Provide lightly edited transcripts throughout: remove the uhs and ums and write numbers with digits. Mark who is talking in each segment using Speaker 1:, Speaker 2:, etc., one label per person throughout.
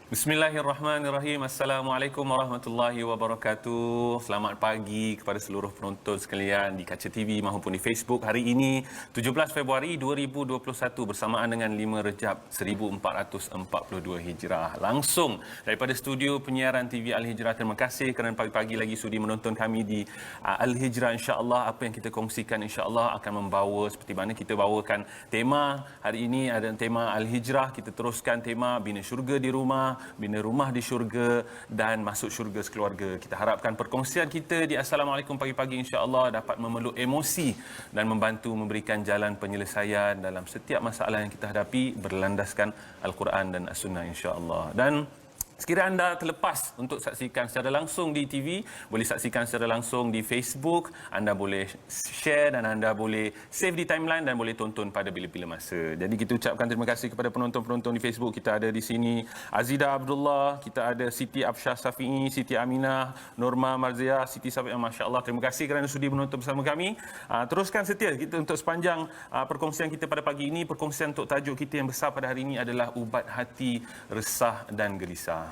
Speaker 1: Bismillahirrahmanirrahim. Assalamualaikum warahmatullahi wabarakatuh. Selamat pagi kepada seluruh penonton sekalian di Kaca TV maupun di Facebook. Hari ini 17 Februari 2021 bersamaan dengan 5 Rejab 1442 Hijrah. Langsung daripada studio penyiaran TV Al-Hijrah. Terima kasih kerana pagi-pagi lagi sudi menonton kami di Al-Hijrah. InsyaAllah apa yang kita kongsikan insyaAllah akan membawa seperti mana kita bawakan tema. Hari ini ada tema Al-Hijrah. Kita teruskan tema Bina Syurga di Rumah, bina rumah di syurga dan masuk syurga sekeluarga. Kita harapkan perkongsian kita di Assalamualaikum pagi-pagi insya-Allah dapat memeluk emosi dan membantu memberikan jalan penyelesaian dalam setiap masalah yang kita hadapi berlandaskan Al-Quran dan As-Sunnah insya-Allah. Dan sekiranya anda terlepas untuk saksikan secara langsung di TV, boleh saksikan secara langsung di Facebook, anda boleh share dan anda boleh save di timeline dan boleh tonton pada bila-bila masa. Jadi kita ucapkan terima kasih kepada penonton-penonton di Facebook. Kita ada di sini Azida Abdullah, kita ada Siti Afshah Safi'i, Siti Aminah, Norma Marzia, Siti Safi'ah, masya-Allah. Terima kasih kerana sudi menonton bersama kami. Teruskan setia kita untuk sepanjang perkongsian kita pada pagi ini. Perkongsian untuk tajuk kita yang besar pada hari ini adalah ubat hati resah dan gelisah.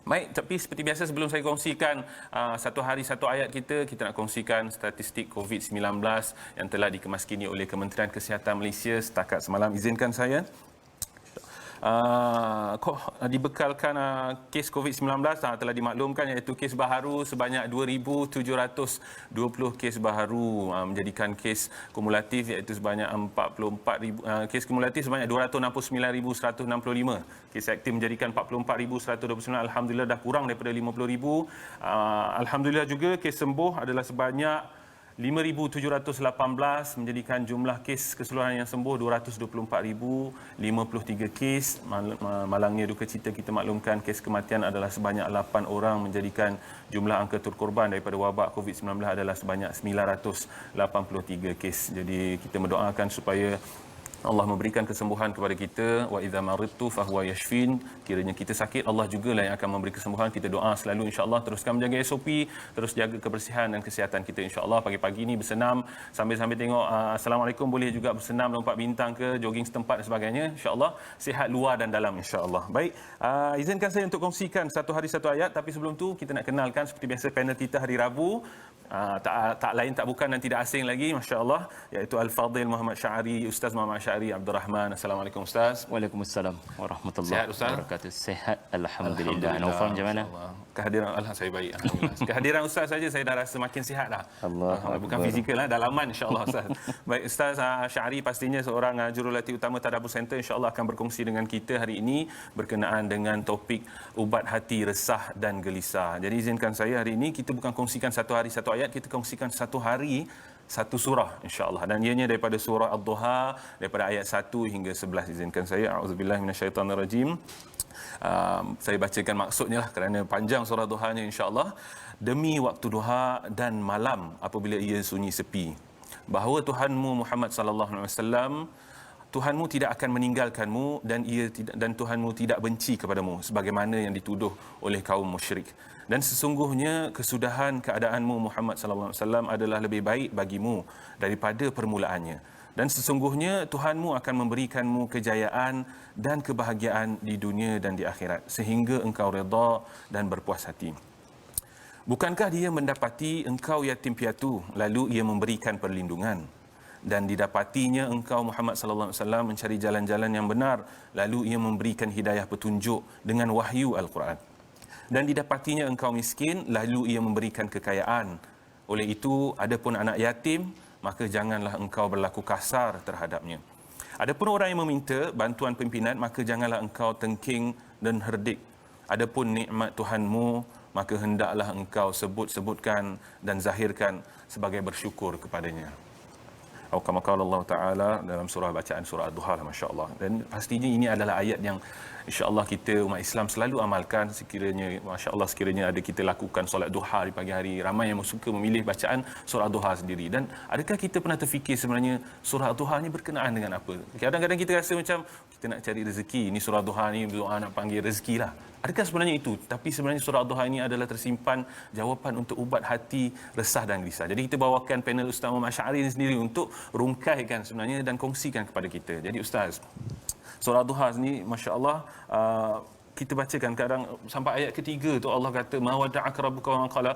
Speaker 1: Baik, tapi seperti biasa sebelum saya kongsikan satu hari satu ayat kita nak kongsikan statistik COVID-19 yang telah dikemaskini oleh Kementerian Kesihatan Malaysia setakat semalam. Izinkan saya dibekalkan kes COVID-19 telah dimaklumkan iaitu kes baharu sebanyak 2,720 kes baharu, menjadikan kes kumulatif iaitu sebanyak 44,000 kes kumulatif sebanyak 269,165. Kes aktif menjadikan 44,129. Alhamdulillah dah kurang daripada 50,000. Alhamdulillah juga kes sembuh adalah sebanyak 5,718, menjadikan jumlah kes keseluruhan yang sembuh 224,053 kes. Malangnya duka cita kita maklumkan kes kematian adalah sebanyak 8 orang, menjadikan jumlah angka terkorban daripada wabak COVID-19 adalah sebanyak 983 kes. Jadi kita mendoakan supaya Allah memberikan kesembuhan kepada kita. Wa idza maridtu fahuwa yashfin. Kiranya kita sakit, Allah jugalah yang akan memberi kesembuhan. Kita doa selalu insya-Allah teruskan menjaga SOP, terus jaga kebersihan dan kesihatan kita insya-Allah. Pagi-pagi ni bersenam sambil tengok Assalamualaikum, boleh juga bersenam lompat bintang ke jogging setempat dan sebagainya. Insya-Allah sihat luar dan dalam insya-Allah. Baik, izinkan saya untuk kongsikan satu hari satu ayat, tapi sebelum tu kita nak kenalkan seperti biasa panel kita hari Rabu. Tak lain tak bukan dan tidak asing lagi masya-Allah, iaitu Al-Fadhil Muhammad Syari, Ustaz Muhammad Syari Abdul Rahman. Assalamualaikum Ustaz.
Speaker 2: Waalaikumsalam warahmatullahi wabarakatuh. Sehat alhamdulillah. Naufal macam mana?
Speaker 1: Kehadiran Allah saya baik alhamdulillah. Kehadiran Ustaz saja saya dah rasa makin sihat dah.
Speaker 2: Allah
Speaker 1: bukan fizikal lah, dalaman insya-Allah Ustaz. Baik, Ustaz Syari pastinya seorang jurulatih utama Tadabbur Center insya-Allah akan berkongsi dengan kita hari ini berkenaan dengan topik ubat hati resah dan gelisah. Jadi izinkan saya hari ini kita bukan kongsikan satu hari satu ayat, kita kongsikan satu hari satu surah insya-Allah, dan ianya daripada surah Ad-Duha daripada ayat 1 hingga 11. Izinkan saya a'udzubillahi minasyaitanirrajim. Saya bacakan maksudnya lah kerana panjang surah Duha-nya insya-Allah. Demi waktu duha dan malam apabila ia sunyi sepi, bahawa Tuhanmu Muhammad sallallahu alaihi wasallam, Tuhanmu tidak akan meninggalkanmu dan Tuhanmu tidak benci kepadamu sebagaimana yang dituduh oleh kaum musyrik. Dan sesungguhnya kesudahan keadaanmu Muhammad sallallahu alaihi wasallam adalah lebih baik bagimu daripada permulaannya. Dan sesungguhnya Tuhanmu akan memberikanmu kejayaan dan kebahagiaan di dunia dan di akhirat sehingga engkau redha dan berpuas hati. Bukankah dia mendapati engkau yatim piatu lalu ia memberikan perlindungan, dan didapatinya engkau Muhammad sallallahu alaihi wasallam mencari jalan-jalan yang benar lalu ia memberikan hidayah petunjuk dengan wahyu Al-Quran, dan didapatinya engkau miskin lalu ia memberikan kekayaan. Oleh itu adapun anak yatim maka janganlah engkau berlaku kasar terhadapnya. Adapun orang yang meminta bantuan pimpinan maka janganlah engkau tengking dan herdik. Adapun nikmat Tuhanmu maka hendaklah engkau sebut-sebutkan dan zahirkan sebagai bersyukur kepadanya. Kama qala Allah Taala dalam surah bacaan surah Ad-Duha, masya-Allah. Dan pastinya ini adalah ayat yang insya-Allah kita umat Islam selalu amalkan sekiranya masya-Allah sekiranya ada kita lakukan solat duha di pagi hari. Ramai yang suka memilih bacaan surah Duha sendiri. Dan adakah kita pernah terfikir sebenarnya surah Duha ni berkenaan dengan apa? Kadang-kadang kita rasa macam kita nak cari rezeki, ni surah Duha ni doa nak panggil rezeki lah. Adakah sebenarnya itu? Tapi sebenarnya surah Duha ini adalah tersimpan jawapan untuk ubat hati resah dan gelisah. Jadi kita bawakan panel Ustaz Muhammad Syari sendiri untuk rungkaikan sebenarnya dan kongsikan kepada kita. Jadi Ustaz, surah Duha ni masya-Allah kita bacakan kadang sampai ayat ketiga tu Allah kata ma wada'aka rabbuka wa ma qala,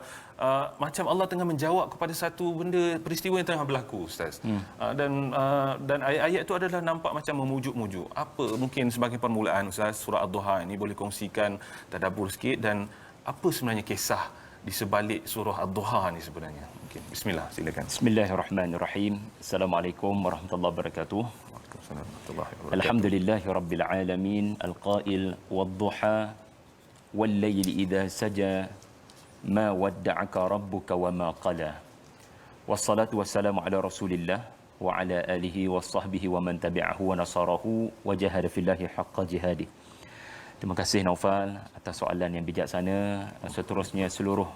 Speaker 1: macam Allah tengah menjawab kepada satu benda peristiwa yang tengah berlaku, Ustaz. Dan ayat-ayat tu adalah nampak macam memujuk-mujuk. Apa mungkin sebagai permulaan, Ustaz, surah Ad-Duha ini boleh kongsikan tadabbur sikit, dan apa sebenarnya kisah di sebalik surah Ad-Duha ni sebenarnya? Mungkin bismillah, silakan.
Speaker 2: Bismillahirrahmanirrahim. Assalamualaikum warahmatullahi wabarakatuh.
Speaker 1: Waalaikumsalam warahmatullahi wabarakatuh.
Speaker 2: Alhamdulillahirabbil alamin, al-qail wad-duha wal-laili idza saja ma wadda'aka rabbuka wa ma qala. Wassalatu wassalamu ala Rasulillah wa ala alihi washabbihi wa man tabi'ahu wa nasarahu wa jahada fillahi haqqa jihadi. Terima kasih Naufal atas soalan yang bijaksana. Seterusnya seluruh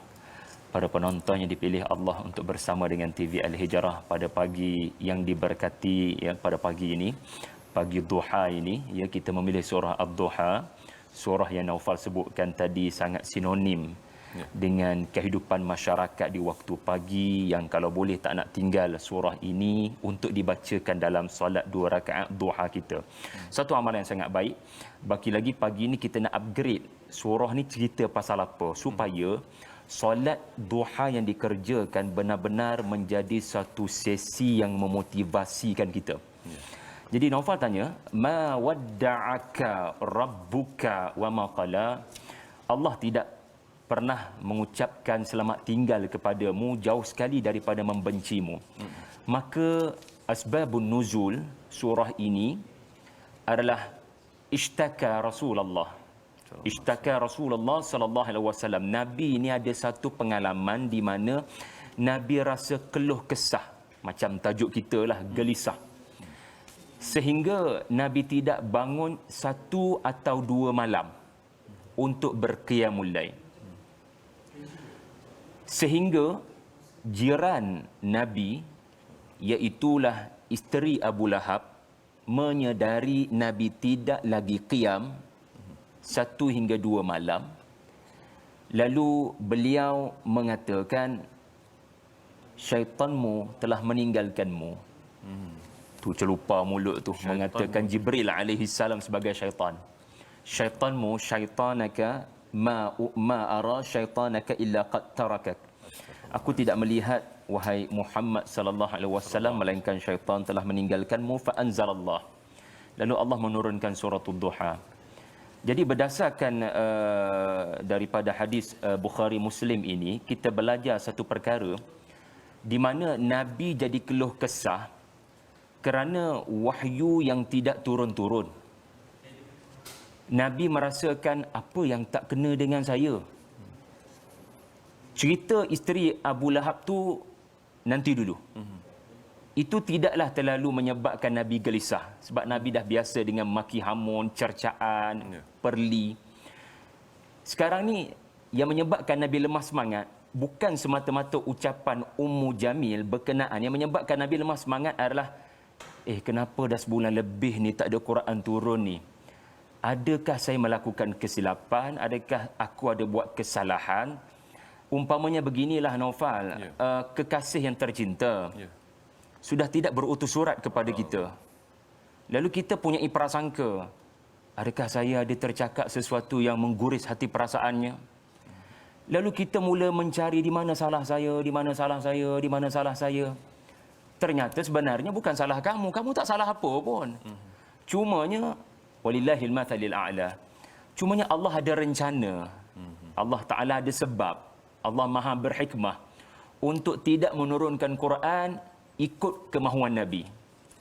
Speaker 2: para penonton yang dipilih Allah untuk bersama dengan TV Al-Hijrah pada pagi yang diberkati, ya, pada pagi ini, pagi duha ini, ya, kita memilih surah Ad-Duha, surah yang Naufal sebutkan tadi sangat sinonim dengan kehidupan masyarakat di waktu pagi, yang kalau boleh tak nak tinggal surah ini untuk dibacakan dalam solat 2 rakaat duha kita. Satu amalan yang sangat baik. Baki lagi pagi ini kita nak upgrade surah ni, cerita pasal apa supaya solat duha yang dikerjakan benar-benar menjadi satu sesi yang memotivasikan kita. Jadi Naufal tanya, ma wadda'aka rabbuka wa ma qala. Allah tidak pernah mengucapkan selamat tinggal kepadamu, jauh sekali daripada membencimu. Maka asbabun nuzul surah ini adalah ishtaka Rasulullah. Ishtaka Rasulullah sallallahu alaihi wasallam. Nabi ini ada satu pengalaman di mana Nabi rasa keluh kesah, macam tajuk kita lah, gelisah. Sehingga Nabi tidak bangun 1 atau 2 malam untuk berqiyamul lail. Sehingga jiran Nabi, iaitulah isteri Abu Lahab, menyedari Nabi tidak lagi qiyam 1 hingga 2 malam. Lalu beliau mengatakan, syaitanmu telah meninggalkanmu. Tu celupa mulut tu, syaitan mengatakan Jibril alaihi salam sebagai syaitan. Syaitanmu, syaitanaka ma ara syaitanaka illa qad tarakak. Aku tidak melihat wahai Muhammad sallallahu alaihi wasallam melainkan syaitan telah meninggalkanmu. Fa anzalallah. Lalu Allah menurunkan surah Ad-Duha. Jadi berdasarkan daripada hadis Bukhari Muslim ini, kita belajar satu perkara di mana Nabi jadi keluh kesah kerana wahyu yang tidak turun-turun. Nabi merasakan apa yang tak kena dengan saya. Cerita isteri Abu Lahab tu nanti dulu. Itu tidaklah terlalu menyebabkan Nabi gelisah, sebab Nabi dah biasa dengan maki hamun, cercaan, perli. Sekarang ni yang menyebabkan Nabi lemah semangat bukan semata-mata ucapan Ummu Jamil berkenaan. Yang menyebabkan Nabi lemah semangat adalah, kenapa dah sebulan lebih ni tak ada Quran turun ni? Adakah saya melakukan kesilapan? Adakah aku ada buat kesalahan? Umpamanya beginilah Naufal, kekasih yang tercinta sudah tidak berutus surat kepada kita. Lalu kita punya prasangka, adakah saya ada tercakap sesuatu yang mengguris hati perasaannya? Lalu kita mula mencari di mana salah saya, di mana salah saya, di mana salah saya. Ternyata sebenarnya bukan salah kamu. Kamu tak salah apa pun. Cumanya walillahil mathalil a'la. Cumanya Allah ada rencana. Allah Taala ada sebab. Allah Maha berhikmah untuk tidak menurunkan Quran ikut kemahuan Nabi.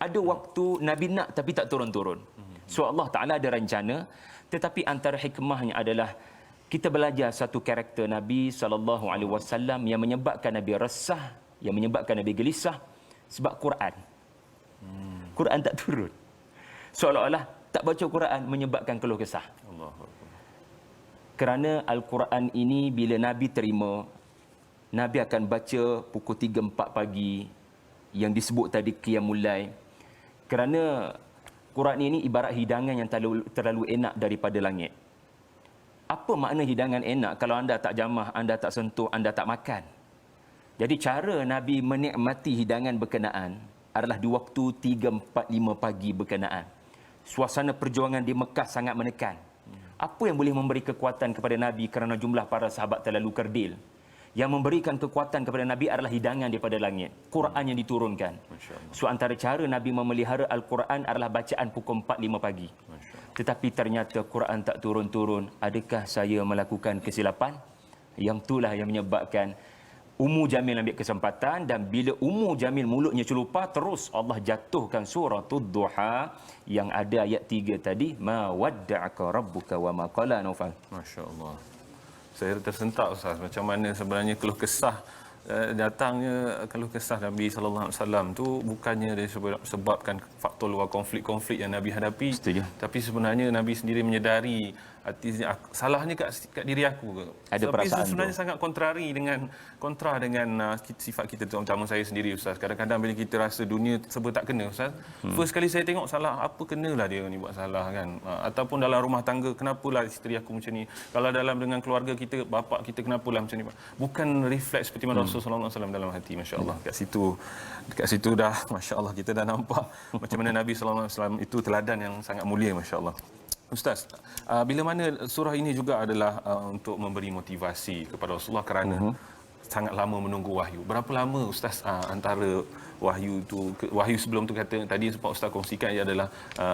Speaker 2: Ada waktu Nabi nak tapi tak turun-turun. So Allah Taala ada rencana, tetapi antara hikmahnya adalah kita belajar satu karakter Nabi sallallahu alaihi wasallam yang menyebabkan Nabi resah, yang menyebabkan Nabi gelisah sebab Quran. Quran tak turun. Seolah-olah tak baca Quran menyebabkan keluh kesah. Kerana Al-Quran ini bila Nabi terima, Nabi akan baca pukul 3-4 pagi yang disebut tadi Qiyamul Lail. Kerana Quran ini ibarat hidangan yang terlalu enak daripada langit. Apa makna hidangan enak kalau anda tak jamah, anda tak sentuh, anda tak makan? Jadi cara Nabi menikmati hidangan berkenaan adalah di waktu 3, 4, 5 pagi berkenaan. Suasana perjuangan di Mekah sangat menekan. Apa yang boleh memberi kekuatan kepada Nabi kerana jumlah para sahabat terlalu kerdil? Yang memberikan kekuatan kepada Nabi adalah hidangan daripada langit, Quran yang diturunkan. So antara cara Nabi memelihara Al-Quran adalah bacaan pukul 4-5 pagi. Tetapi ternyata Quran tak turun-turun. Adakah saya melakukan kesilapan? Yang itulah yang menyebabkan Ummu Jamil ambil kesempatan, dan bila Ummu Jamil mulutnya celupar, terus Allah jatuhkan suratul Duha yang ada ayat 3 tadi, ma wadda'aka rabbuka wa ma qala. Naufal.
Speaker 1: Masya-Allah. Saya tersentak Ustaz, macam mana sebenarnya keluh kesah datangnya keluh kesah Nabi sallallahu alaihi wasallam tu bukannya disebabkan faktor luar konflik-konflik yang Nabi hadapi.
Speaker 2: Setuju.
Speaker 1: Tapi sebenarnya Nabi sendiri menyedari salahnya kat diri aku ke.
Speaker 2: Ada
Speaker 1: Tapi
Speaker 2: perasaan
Speaker 1: sebenarnya
Speaker 2: tu.
Speaker 1: sangat kontra dengan sifat kita, terutama saya sendiri Ustaz. Kadang-kadang bila kita rasa dunia serba tak kena Ustaz, first kali saya tengok salah, apa kenalah dia ni buat salah kan. Ataupun dalam rumah tangga, kenapalah isteri aku macam ni. Kalau dalam dengan keluarga kita, bapa kita kenapalah macam ni. Bukan refleks seperti mana Rasulullah sallallahu alaihi wasallam dalam hati, masya-Allah. Kat situ dah masya-Allah kita dah nampak macam mana Nabi sallallahu alaihi wasallam itu teladan yang sangat mulia, masya-Allah. Ustaz, bila mana surah ini juga adalah untuk memberi motivasi kepada Rasulullah kerana sangat lama menunggu wahyu. Berapa lama Ustaz antara wahyu sebelum tu, kata tadi sempat Ustaz kongsikan ia adalah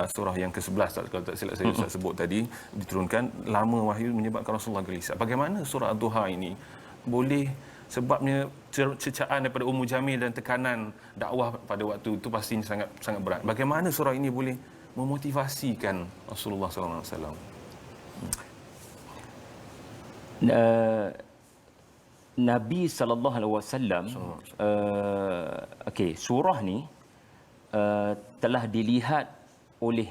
Speaker 1: surah yang ke-11 kalau tak silap saya Ustaz sebut tadi, diturunkan lama wahyu menyebabkan Rasulullah gelisah. Bagaimana surah Ad-Duha ini boleh, sebabnya cecaan daripada Ummu Jamil dan tekanan dakwah pada waktu itu pastinya sangat berat. Bagaimana surah ini boleh memotivasikan Rasulullah sallallahu alaihi wasallam?
Speaker 2: Nabi sallallahu alaihi wasallam, surah ni telah dilihat oleh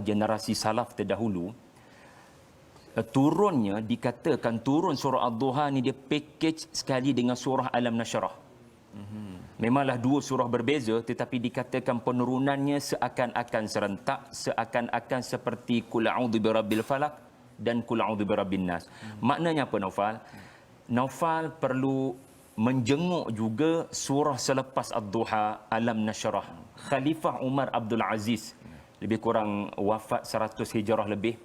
Speaker 2: generasi salaf terdahulu. Turunnya dikatakan turun surah Ad-Duha ni dia package sekali dengan surah Alam Nashrah. Memanglah dua surah berbeza, tetapi dikatakan penurunannya seakan-akan serentak, seakan-akan seperti Qul a'udzu birabbil falaq dan Qul a'udzu birabbin nas. Maknanya apa, Naufal? Naufal perlu menjenguk juga surah selepas Ad-Duha, Alam Nashrah. Khalifah Umar Abdul Aziz, lebih kurang wafat 100 Hijrah lebih,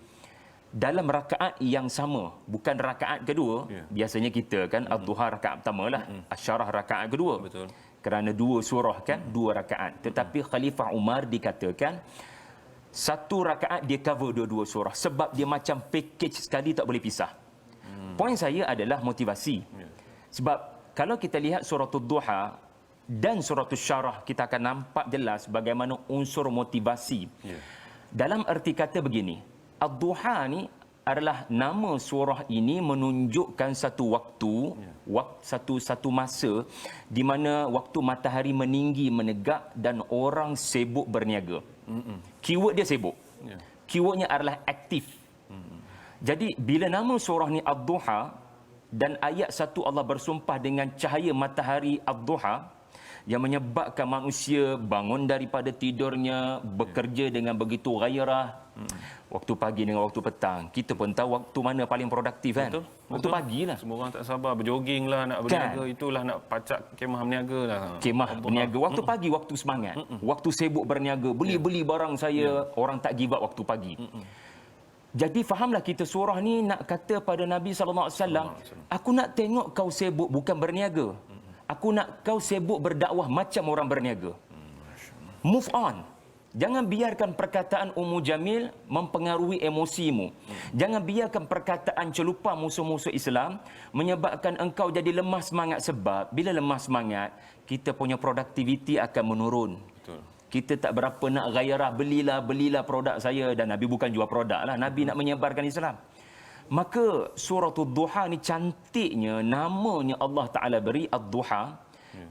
Speaker 2: dalam rakaat yang sama, bukan rakaat kedua. Biasanya kita kan Ad-Duha rakaat pertama lah, Asyarah rakaat kedua.
Speaker 1: Betul.
Speaker 2: Kerana dua surah kan, dua rakaat. Tetapi Khalifah Umar dikatakan satu rakaat dia cover dua-dua surah, sebab dia macam package sekali, tak boleh pisah. Poin saya adalah motivasi. Sebab kalau kita lihat surah Ad-Duha dan surah Asy-Syarah, kita akan nampak jelas bagaimana unsur motivasi. Dalam erti kata begini, Ad-Duha ni adalah nama surah ini menunjukkan satu waktu, satu masa di mana waktu matahari meninggi menegak dan orang sibuk berniaga. Keyword dia sibuk. Keywordnya adalah aktif. Jadi bila nama surah ni Ad-Duha dan ayat 1 Allah bersumpah dengan cahaya matahari Ad-Duha yang menyebabkan manusia bangun daripada tidurnya, bekerja dengan begitu gairah. Waktu pagi dengan waktu petang. Kita pun tahu waktu mana paling produktif kan?
Speaker 1: Betul.
Speaker 2: Waktu pagi lah.
Speaker 1: Semua orang tak sabar, berjoging lah, nak berniaga, itulah nak pacak kemah berniaga lah.
Speaker 2: Kemah berniaga. Waktu pagi, waktu semangat. Waktu sibuk berniaga. Beli barang saya, orang tak give up waktu pagi. Jadi fahamlah kita surah ni nak kata pada Nabi SAW, aku nak tengok kau sibuk bukan berniaga. Aku nak kau sibuk berdakwah macam orang berniaga. Move on. Jangan biarkan perkataan Ummu Jamil mempengaruhi emosimu. Jangan biarkan perkataan celupa musuh-musuh Islam menyebabkan engkau jadi lemah semangat, sebab bila lemah semangat, kita punya produktiviti akan menurun.
Speaker 1: Betul.
Speaker 2: Kita tak berapa nak gairah, belilah produk saya. Dan Nabi bukan jual produk lah. Nabi nak menyebarkan Islam. Maka surah Ad-Duha ni cantiknya, namanya Allah Ta'ala beri Ad-Duha.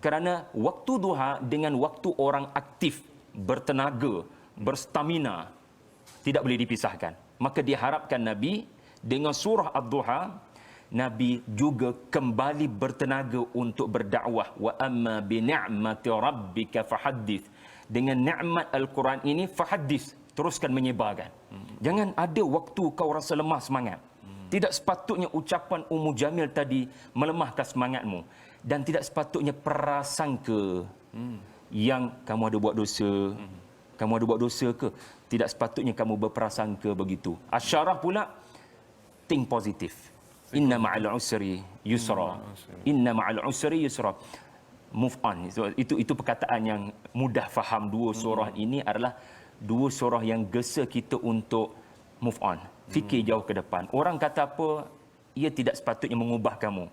Speaker 2: Kerana waktu duha dengan waktu orang aktif, bertenaga, berstamina, tidak boleh dipisahkan. Maka diharapkan Nabi dengan surah Ad-Duha, Nabi juga kembali bertenaga untuk berdakwah. Wa amma bi ni'mati rabbika fahaddits. Dengan nikmat Al-Quran ini, fahaddits, teruskan menyebarkan. Jangan ada waktu kau rasa lemah semangat. Tidak sepatutnya ucapan Ummu Jamil tadi melemahkan semangatmu. Dan tidak sepatutnya prasangka yang kamu ada buat dosa. Kamu ada buat dosa ke? Tidak sepatutnya kamu berprasangka begitu. Asyarah pula, think positif. Inna ma'al usri yusra. Inna ma'al usri yusra. Move on. So, itu perkataan yang mudah faham. Dua surah ini adalah dua surah yang gesa kita untuk move on. Fikir jauh ke depan. Orang kata apa, ia tidak sepatutnya mengubah kamu.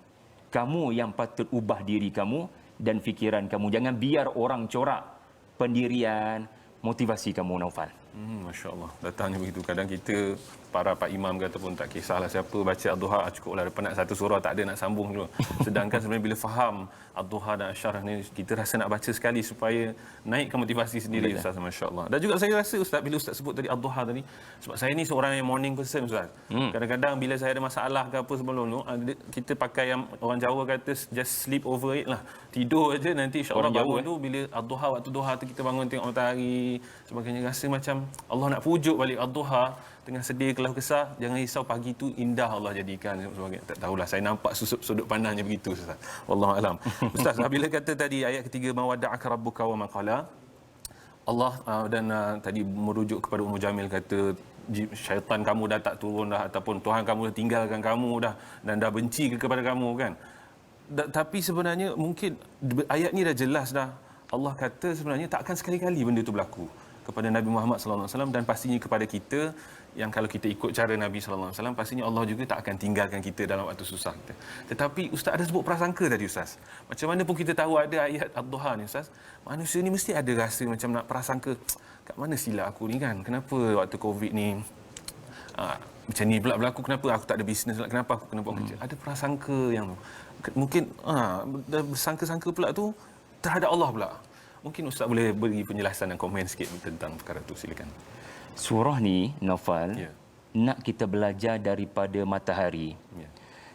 Speaker 2: Kamu yang patut ubah diri kamu dan fikiran kamu. Jangan biar orang corak pendirian, motivasi kamu, Naufal.
Speaker 1: Masya Allah. Datangnya begitu. Kadang kita, para pak imam kata pun tak kisahlah siapa baca Ad-Duha, cukuplah penat satu surah, tak ada nak sambung dulu. Sedangkan sebenarnya bila faham Ad-Duha dan Asy-Syarah ni, kita rasa nak baca sekali supaya naikkan motivasi sendiri. Ustaz, Masya Allah. Dan juga saya rasa Ustaz, bila Ustaz sebut tadi Ad-Duha tadi, sebab saya ni seorang yang morning person, Ustaz. Kadang-kadang bila saya ada masalah ke apa sebelum tu, kita pakai yang orang Jawa kata just sleep over it lah. Tidur aja, nanti insya-Allah bangun tu bila Ad-Duha, waktu duha tu kita bangun tengok matahari sebagainya, rasa macam Allah nak pujuk balik Ad-Duha. Tengah sedih, kelah kesah, jangan risau, pagi tu indah Allah jadikan sebagainya. Tak tahulah, saya nampak sudut pandangnya begitu, Ustaz. Wallahu alam. Ustaz, bila kata tadi ayat ketiga, mawadda'aka rabbuka wa ma qala, Allah dan tadi merujuk kepada Ummu Jamil kata syaitan kamu dah tak turun dah, ataupun Tuhan kamu dah tinggalkan kamu dah dan dah benci kepada kamu kan. Tapi sebenarnya mungkin ayat ni dah jelas dah. Allah kata sebenarnya tak akan sekali-kali benda tu berlaku kepada Nabi Muhammad sallallahu alaihi wasallam, dan pastinya kepada kita yang kalau kita ikut cara Nabi sallallahu alaihi wasallam, pastinya Allah juga tak akan tinggalkan kita dalam waktu susah kita. Tetapi Ustaz ada sebut prasangka tadi, Ustaz. Macam mana pun kita tahu ada ayat Ad-Duha ni, Ustaz, manusia ni mesti ada rasa macam nak prasangka, kat mana silap aku ni kan? Kenapa waktu Covid ni macam ni pula berlaku, kenapa aku tak ada bisnes, kenapa aku kena buat kerja? Ada prasangka yang mungkin bersangka-sangka pula tu terhadap Allah pula. Mungkin Ustaz boleh beri penjelasan dan komen sikit tentang perkara itu, silakan.
Speaker 2: Surah ni, Naufal, nak kita belajar daripada matahari.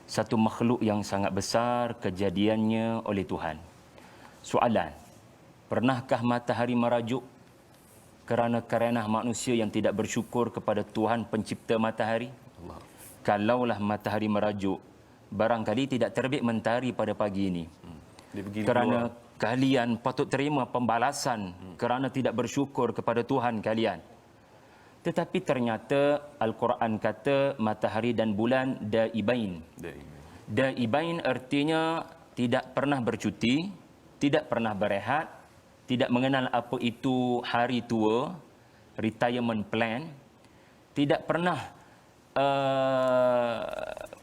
Speaker 2: Satu makhluk yang sangat besar kejadiannya oleh Tuhan. Soalan, pernahkah matahari merajuk kerana manusia yang tidak bersyukur kepada Tuhan pencipta matahari?
Speaker 1: Allah.
Speaker 2: Kalaulah matahari merajuk, barangkali tidak terbit mentari pada pagi ini. Kerana kalian patut terima pembalasan kerana tidak bersyukur kepada Tuhan kalian. Tetapi ternyata Al-Quran kata matahari dan bulan daibain. Daibain artinya tidak pernah bercuti, tidak pernah berehat, tidak mengenal apa itu hari tua, retirement plan, tidak pernah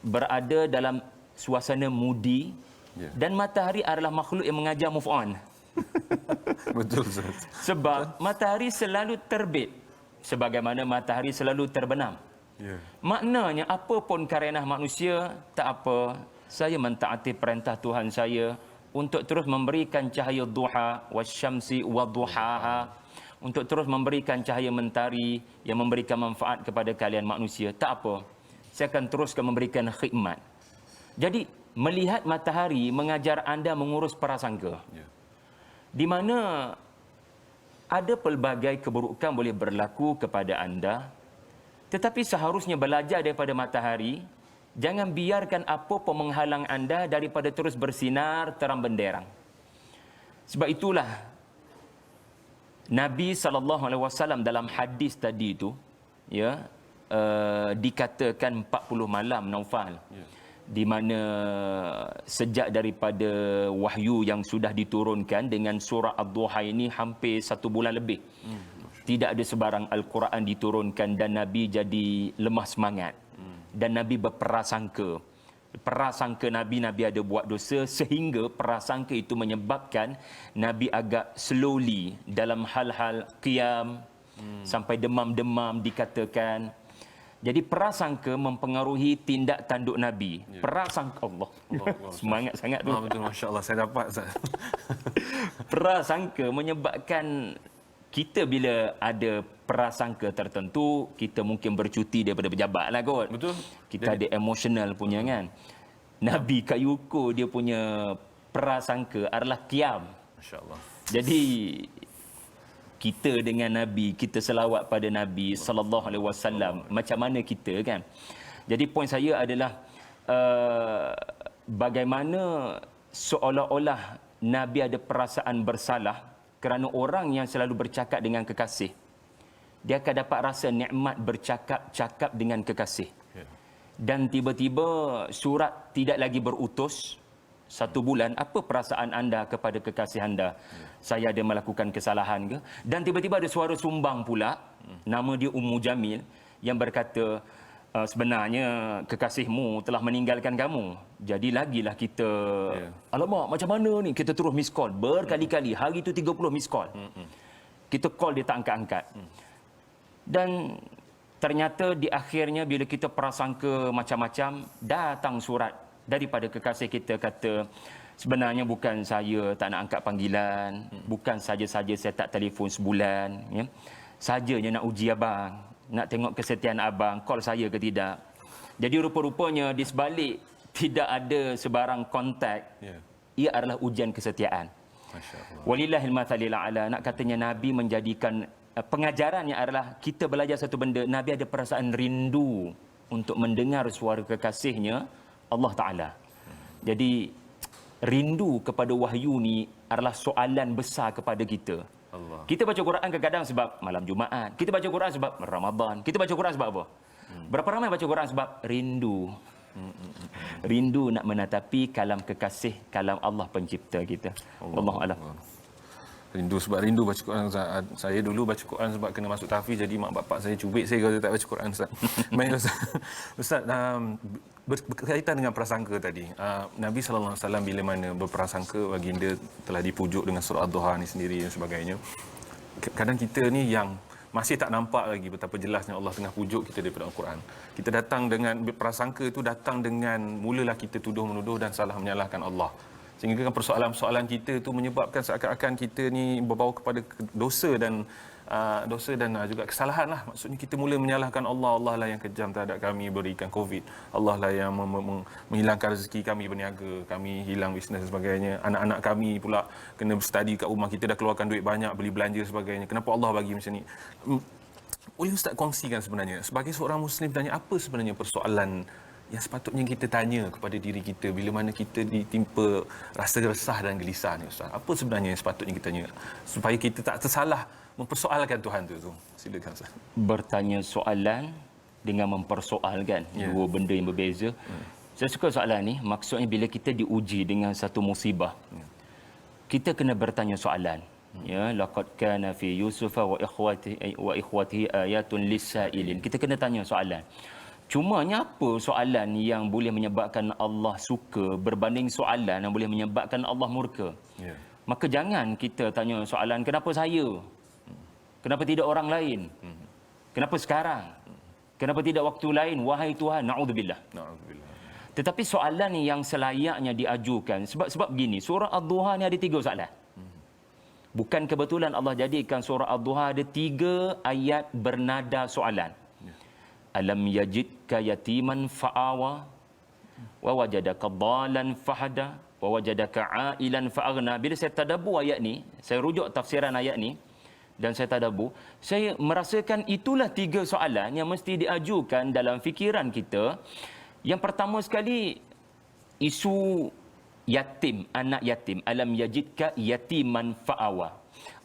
Speaker 2: berada dalam suasana moody. Dan matahari adalah makhluk yang mengajar move on.
Speaker 1: Betul, Ustaz.
Speaker 2: Sebab matahari selalu terbit sebagaimana matahari selalu terbenam. Maknanya apa pun karenah manusia, tak apa, saya mentaati perintah Tuhan saya untuk terus memberikan cahaya duha, wasyamsi wadduhaha, untuk terus memberikan cahaya mentari yang memberikan manfaat kepada kalian manusia. Tak apa, saya akan teruskan memberikan khidmat. Jadi melihat matahari mengajar anda mengurus prasangka. Di mana ada pelbagai keburukan boleh berlaku kepada anda, tetapi seharusnya belajar daripada matahari. Jangan biarkan apa pun menghalang anda daripada terus bersinar terang benderang. Sebab itulah Nabi SAW dalam hadis tadi itu, dikatakan 40 malam, Naufal. Di mana sejak daripada wahyu yang sudah diturunkan dengan surah Ad-Duha ini hampir 1 bulan lebih. Tidak ada sebarang Al-Quran diturunkan dan Nabi jadi lemah semangat. Dan Nabi berprasangka. Prasangka Nabi ada buat dosa, sehingga prasangka itu menyebabkan Nabi agak slowly dalam hal-hal qiyam, sampai demam-demam dikatakan. Jadi prasangka mempengaruhi tindak tanduk Nabi. Prasangka Allah. Semangat sangat tu.
Speaker 1: Betul, masya-Allah, saya dapat, Ustaz.
Speaker 2: Prasangka menyebabkan kita bila ada prasangka tertentu, kita mungkin bercuti daripada pejabat lah kot.
Speaker 1: Betul.
Speaker 2: Kita ada emosional punya kan. Nabi Kayuko dia punya prasangka adalah qiyam.
Speaker 1: Masya-Allah.
Speaker 2: Jadi kita dengan Nabi, kita selawat pada Nabi sallallahu alaihi wasallam, macam mana kita kan. Jadi poin saya adalah bagaimana seolah-olah Nabi ada perasaan bersalah kerana orang yang selalu bercakap dengan kekasih, dia akan dapat rasa nikmat bercakap-cakap dengan kekasih. dan tiba-tiba surat tidak lagi berutus 1 bulan, apa perasaan anda kepada kekasih anda? Saya ada melakukan kesalahan ke? Dan tiba-tiba ada suara sumbang pula, nama dia Ummu Jamil, yang berkata, sebenarnya kekasihmu telah meninggalkan kamu. Jadi lagilah kita, alamak macam mana ni? Kita terus miss call berkali-kali. Hari itu 30 miss call. Kita call dia tak angkat-angkat. Dan ternyata di akhirnya bila kita prasangka macam-macam, datang surat daripada kekasih kita kata, sebenarnya bukan saya tak nak angkat panggilan, bukan saja-saja saya tak telefon sebulan, ya. Sajanya nak uji abang, nak tengok kesetiaan abang, call saya ke tidak. Jadi rupa-rupanya di sebalik tidak ada sebarang kontak, ia adalah ujian kesetiaan.
Speaker 1: Masya-Allah.
Speaker 2: Walillahil mathalil a'la. Nak katanya Nabi menjadikan pengajarannya adalah kita belajar satu benda, Nabi ada perasaan rindu untuk mendengar suara kekasihnya Allah Ta'ala. Jadi rindu kepada wahyu ni adalah soalan besar kepada kita.
Speaker 1: Allah.
Speaker 2: Kita baca Quran kadang-kadang sebab malam Jumaat. Kita baca Quran sebab Ramadan. Kita baca Quran sebab apa? Berapa ramai baca Quran sebab rindu. Rindu nak menatapi kalam kekasih, kalam Allah pencipta kita. Wallahu a'lam.
Speaker 1: Rindu sebab rindu baca Quran. Saya dulu baca Quran sebab kena masuk tahfiz, jadi mak bapak saya cubit saya kalau tak baca Quran, Ustaz. Baik Ustaz. Ustaz, berkaitan dengan prasangka tadi. Nabi sallallahu alaihi wasallam bila mana berprasangka baginda telah dipujuk dengan surah Ad-Duha ni sendiri dan sebagainya. Kadang kita ni yang masih tak nampak lagi betapa jelasnya Allah tengah pujuk kita daripada Al-Quran. Kita datang dengan prasangka itu, datang dengan mulalah kita tuduh-menuduh dan salah menyalahkan Allah. Sehingga kan persoalan-persoalan kita itu menyebabkan seakan-akan kita ni berbawa kepada dosa dan juga kesalahan lah. Maksudnya kita mula menyalahkan Allah. Allah lah yang kejam terhadap kami, berikan COVID. Allah lah yang menghilangkan rezeki kami berniaga, kami hilang bisnes dan sebagainya. Anak-anak kami pula kena study kat rumah, kita dah keluarkan duit banyak, beli belanja sebagainya. Kenapa Allah bagi macam ni? Boleh Ustaz kongsikan sebenarnya, sebagai seorang Muslim tanya, apa sebenarnya persoalan yang sepatutnya kita tanya kepada diri kita bila mana kita ditimpa rasa resah dan gelisah ni, Ustaz? Apa sebenarnya yang sepatutnya kita tanya supaya kita tak tersalah mempersoalkan Tuhan tu? Silakan Ustaz.
Speaker 2: Bertanya soalan dengan mempersoalkan, dua benda yang berbeza. Saya suka soalan ni. Maksudnya bila kita diuji dengan satu musibah, kita kena bertanya soalan. Ya, laqad kana fi Yusufa wa ikhwatihi ayatun lis-sa'ilin. Kita kena tanya soalan. Cumanya apa soalan yang boleh menyebabkan Allah suka berbanding soalan yang boleh menyebabkan Allah murka? Maka jangan kita tanya soalan kenapa saya? Kenapa tidak orang lain? Kenapa sekarang? Kenapa tidak waktu lain? Wahai Tuhan, na'udzubillah. Tetapi soalan yang selayaknya diajukan, sebab begini, surah Ad-Duha ni ada 3 soalan. Bukan kebetulan Allah jadikan surah Ad-Duha ada 3 ayat bernada soalan. Alam yajidka yatiman fa'awa wa wajadaka dhalan fahada wa wajadaka ailan fa'aghna. Bila saya tadabbur ayat ni, saya rujuk tafsiran ayat ni dan saya tadabbur, saya merasakan itulah 3 soalan yang mesti diajukan dalam fikiran kita. Yang pertama sekali, isu yatim, anak yatim. Alam yajidka yatiman fa'awa.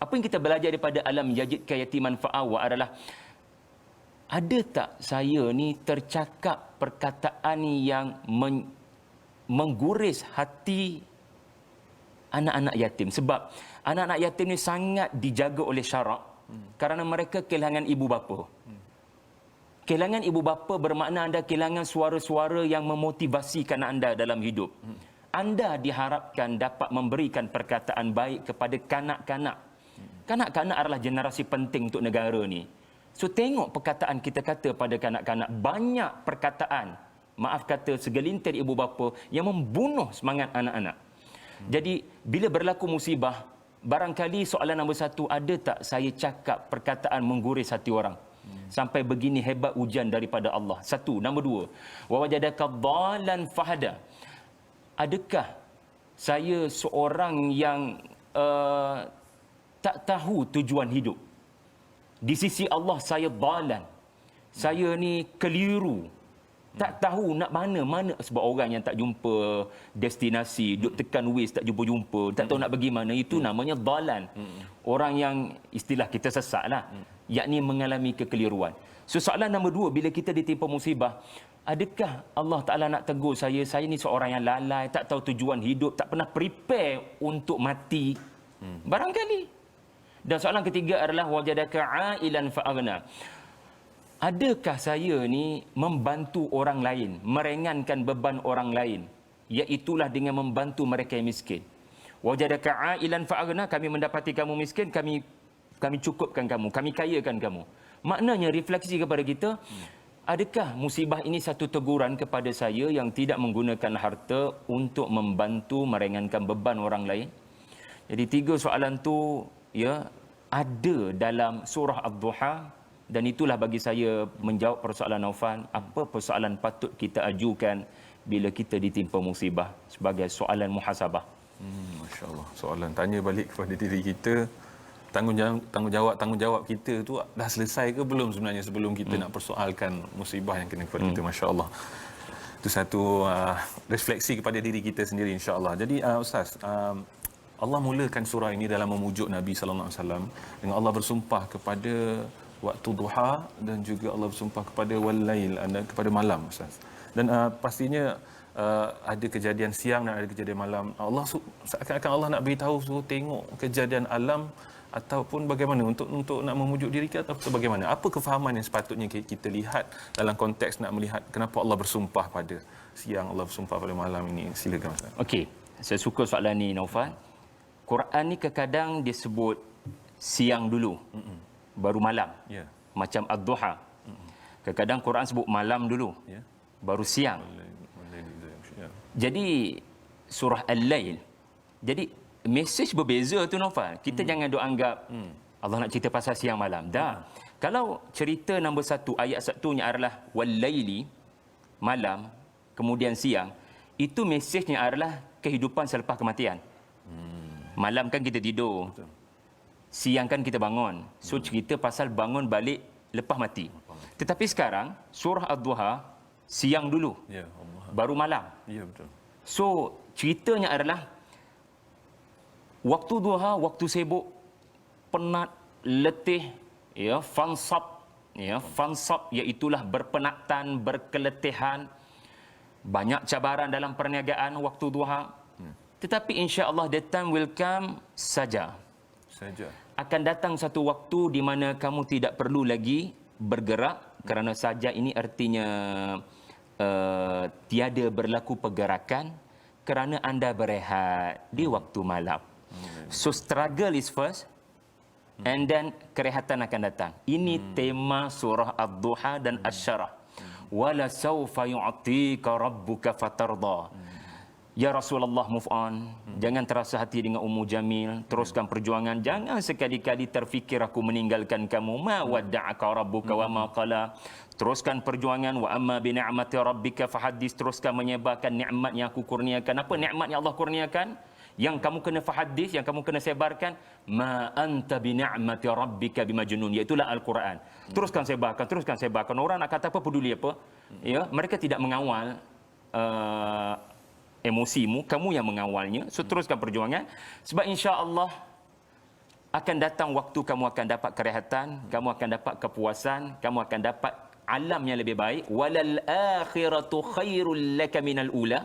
Speaker 2: Apa yang kita belajar daripada alam yajidka yatiman fa'awa adalah, ada tak saya ni tercakap perkataan yang mengguris hati anak-anak yatim? Sebab anak-anak yatim ni sangat dijaga oleh syarak kerana mereka kehilangan ibu bapa. Kehilangan ibu bapa bermakna anda kehilangan suara-suara yang memotivasikan anda dalam hidup. Anda diharapkan dapat memberikan perkataan baik kepada kanak-kanak. Kanak-kanak adalah generasi penting untuk negara ni. So tengok perkataan kita kata pada kanak-kanak. Banyak perkataan, maaf kata segelintir ibu bapa yang membunuh semangat anak-anak. Jadi bila berlaku musibah, barangkali soalan nombor 1, ada tak saya cakap perkataan mengguris hati orang? Sampai begini hebat ujian daripada Allah. 1. Nombor 2, wa wajadaka dhalan fahada. Adakah saya seorang yang tak tahu tujuan hidup? Di sisi Allah saya dhalan. Saya ni keliru. Tak tahu nak mana sebab orang yang tak jumpa destinasi, duk tekan waste tak jumpa-jumpa, tak tahu nak pergi mana, itu namanya dhalan. Orang yang istilah kita sesatlah, yakni mengalami kekeliruan. So soalan nombor 2, bila kita ditimpa musibah, adakah Allah Ta'ala nak tegur saya ni seorang yang lalai, tak tahu tujuan hidup, tak pernah prepare untuk mati? Barangkali. Dan soalan ketiga adalah wajadaka ailan fa'aghna. Adakah saya ni membantu orang lain, meringankan beban orang lain, iaitulah dengan membantu mereka yang miskin. Wajadaka ailan fa'aghna, kami mendapati kamu miskin, kami cukupkan kamu, kami kayakan kamu. Maknanya refleksi kepada kita, adakah musibah ini satu teguran kepada saya yang tidak menggunakan harta untuk membantu meringankan beban orang lain? Jadi 3 soalan tu ya ada dalam surah Ad-Duha, dan itulah bagi saya menjawab persoalan Naufal, apa persoalan patut kita ajukan bila kita ditimpa musibah sebagai soalan muhasabah.
Speaker 1: Masya-Allah. Soalan tanya balik kepada diri kita, tanggungjawab kita tu dah selesai ke belum sebenarnya sebelum kita nak persoalkan musibah yang kena kepada kita. Masya-Allah. Itu satu refleksi kepada diri kita sendiri, insya-Allah. Jadi Ustaz, Allah mulakan surah ini dalam memujuk Nabi sallallahu alaihi wasallam dengan Allah bersumpah kepada waktu duha dan juga Allah bersumpah kepada wal-lail, kepada malam, Ustaz. Dan pastinya ada kejadian siang dan ada kejadian malam. Allah seakan-akan Allah nak beritahu suruh tengok kejadian alam ataupun bagaimana untuk nak memujuk diri kita atau bagaimana? Apa kefahaman yang sepatutnya kita lihat dalam konteks nak melihat kenapa Allah bersumpah pada siang, Allah bersumpah pada malam ini? Silakan Ustaz.
Speaker 2: Okey, saya suka soalan ni Naufal. Quran ni kadang dia sebut siang dulu, baru malam.
Speaker 1: Ya.
Speaker 2: Macam Ad-Duha. Kadang-kadang Quran sebut malam dulu, baru siang. Jadi surah Al-Lail. Jadi mesej berbeza tu Naufal. Kita jangan duk anggap Allah nak cerita pasal siang malam. Dah. Kalau cerita nombor 1 ayat 1-nya adalah wal-laili, malam, kemudian siang, itu mesejnya adalah kehidupan selepas kematian. Malam kan kita tidur.
Speaker 1: Betul.
Speaker 2: Siang kan kita bangun. So cerita pasal bangun balik lepas mati. Tetapi sekarang surah Ad-Duha siang dulu.
Speaker 1: Ya, Allah.
Speaker 2: Baru malam.
Speaker 1: Ya, betul.
Speaker 2: So ceritanya adalah waktu duha, waktu sibuk, penat, letih, ya, fansab iaitulah berpenatan, berkeletihan, banyak cabaran dalam perniagaan waktu duha. Tetapi insya-Allah the time will come saja. Akan datang satu waktu di mana kamu tidak perlu lagi bergerak, kerana saja ini artinya tiada berlaku pergerakan kerana anda berehat di waktu malam. So struggle is first and then kerehatan akan datang. Ini tema surah Ad-Duha dan Asy-Syarah. Wala sawfa yu'tika rabbuka fatarda. Ya Rasulullah, move on. Jangan terasa hati dengan Ummu Jamil. Teruskan perjuangan. Jangan sekali-kali terfikir aku meninggalkan kamu. Ma wadda'aka rabbuka wa ma qala. Teruskan perjuangan. Wa amma bi ni'mati rabbika fahaddis. Teruskan menyebarkan nikmat yang aku kurniakan. Apa nikmat yang Allah kurniakan? Yang kamu kena fahaddis, yang kamu kena sebarkan. Ma anta bi ni'mati rabbika bimajnun. Iaitulah Al-Quran. Teruskan sebarkan, teruskan sebarkan. Orang nak kata apa, peduli apa. Ya, mereka tidak mengawal emosimu, kamu yang mengawalnya. So teruskan perjuangan, sebab insya-Allah akan datang waktu kamu akan dapat kerehatan, kamu akan dapat kepuasan, kamu akan dapat alam yang lebih baik. Walal akhiratu khairul laka minal ula.